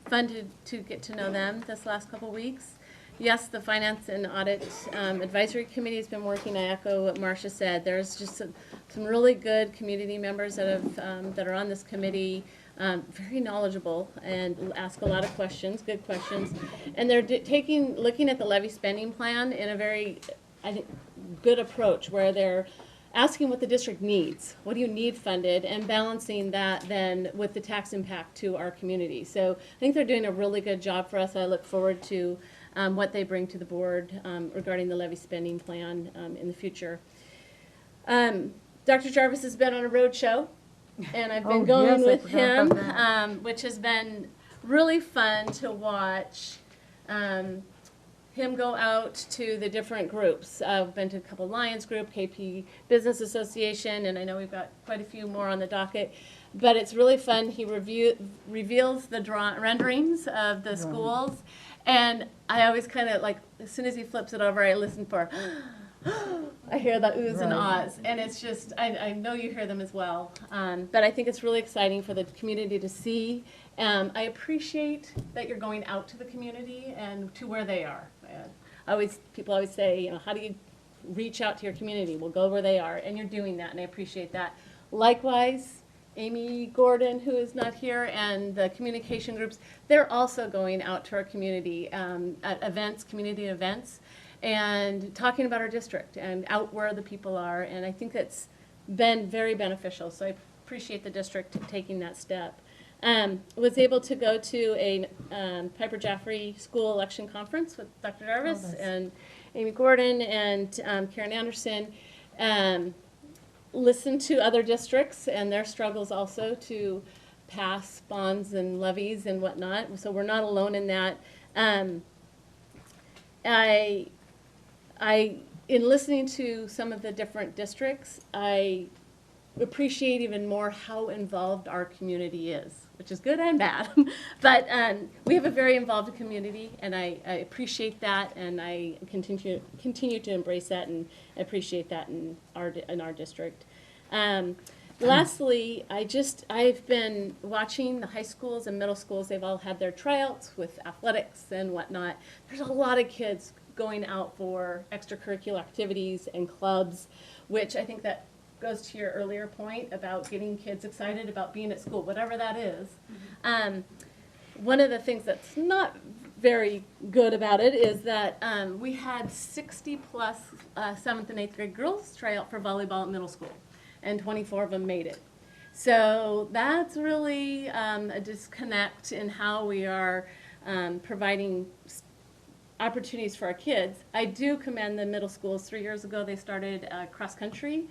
S1: fun to get to know them this last couple weeks. Yes, the Finance and Audit Advisory Committee has been working. I echo what Marcia said. There's just some really good community members that are on this committee, very knowledgeable and ask a lot of questions, good questions. And they're looking at the levy spending plan in a very, I think, good approach where they're asking what the district needs. What do you need funded? And balancing that then with the tax impact to our community. So I think they're doing a really good job for us. I look forward to what they bring to the board regarding the levy spending plan in the future. Dr. Jarvis has been on a road show, and I've been going with him, which has been really fun to watch him go out to the different groups. I've been to a couple Lions Group, KP Business Association, and I know we've got quite a few more on the docket. But it's really fun. He reveals the renderings of the schools, and I always kind of like, as soon as he flips it over, I listen for, I hear the oohs and ahs, and it's just, I know you hear them as well. But I think it's really exciting for the community to see. I appreciate that you're going out to the community and to where they are. People always say, you know, how do you reach out to your community? Well, go where they are, and you're doing that, and I appreciate that. Likewise, Amy Gordon, who is not here, and the communication groups, they're also going out to our community at events, community events, and talking about our district and out where the people are, and I think it's been very beneficial, so I appreciate the district taking that step. Was able to go to a Piper Jaffray School Election Conference with Dr. Jarvis and Amy Gordon and Karen Anderson. Listen to other districts and their struggles also to pass bonds and levies and whatnot. So we're not alone in that. In listening to some of the different districts, I appreciate even more how involved our community is, which is good and bad. But we have a very involved community, and I appreciate that, and I continue to embrace that and appreciate that in our district. Lastly, I've been watching the high schools and middle schools. They've all had their tryouts with athletics and whatnot. There's a lot of kids going out for extracurricular activities and clubs, which I think that goes to your earlier point about getting kids excited about being at school, whatever that is. One of the things that's not very good about it is that we had 60 plus 7th and 8th grade girls try out for volleyball at middle school, and 24 of them made it. So that's really a disconnect in how we are providing opportunities for our kids. I do commend the middle schools. 3 years ago they started cross-country,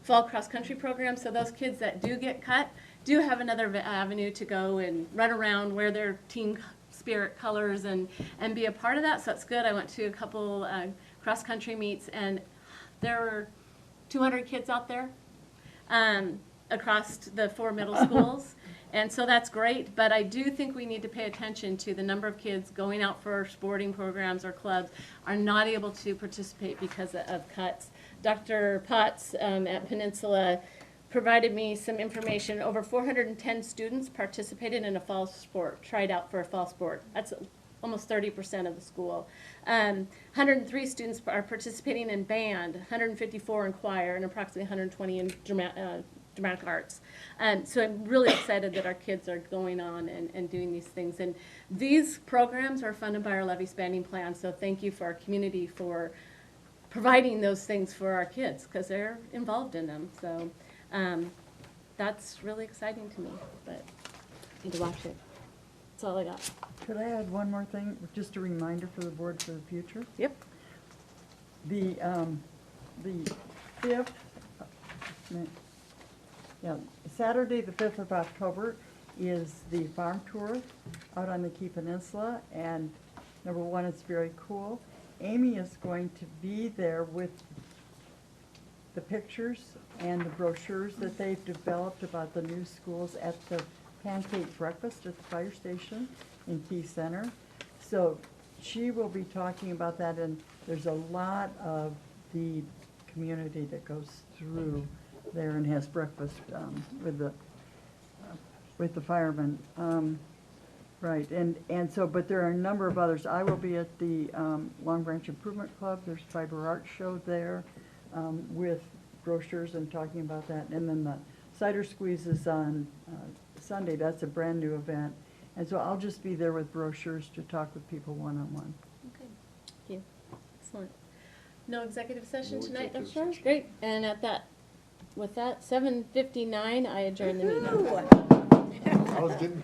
S1: fall cross-country program, so those kids that do get cut do have another avenue to go and run around, wear their team spirit colors and be a part of that, so that's good. I went to a couple cross-country meets, and there were 200 kids out there across the 4 middle schools. And so that's great, but I do think we need to pay attention to the number of kids going out for sporting programs or clubs are not able to participate because of cuts. Dr. Potts at Peninsula provided me some information. Over 410 students participated in a fall sport, tried out for a fall sport. That's almost 30% of the school. 103 students are participating in band, 154 in choir, and approximately 120 in dramatic arts. So I'm really excited that our kids are going on and doing these things. And these programs are funded by our levy spending plan, so thank you for our community for providing those things for our kids, because they're involved in them. So that's really exciting to me, but I need to watch it. That's all I got.
S2: Could I add one more thing, just a reminder for the board for the future?
S1: Yep.
S2: The 5th, Saturday, the 5th of October is the farm tour out on the Key Peninsula, and number one, it's very cool. Amy is going to be there with the pictures and the brochures that they've developed about the new schools at the pancake breakfast at the fire station in Key Center. So she will be talking about that, and there's a lot of the community that goes through there and has breakfast with the firemen. Right, and so, but there are a number of others. I will be at the Long Branch Improvement Club. There's Fiber Arts Show there with brochures and talking about that. And then the Cider Squeeze is on Sunday. That's a brand-new event. And so I'll just be there with brochures to talk with people one-on-one.
S1: Okay, thank you. Excellent. No executive session
S3: No
S1: tonight,
S3: executive
S1: Dr. Shore?
S3: session.
S1: Great. And with that, 7:59, I adjourn the meeting.
S3: I was getting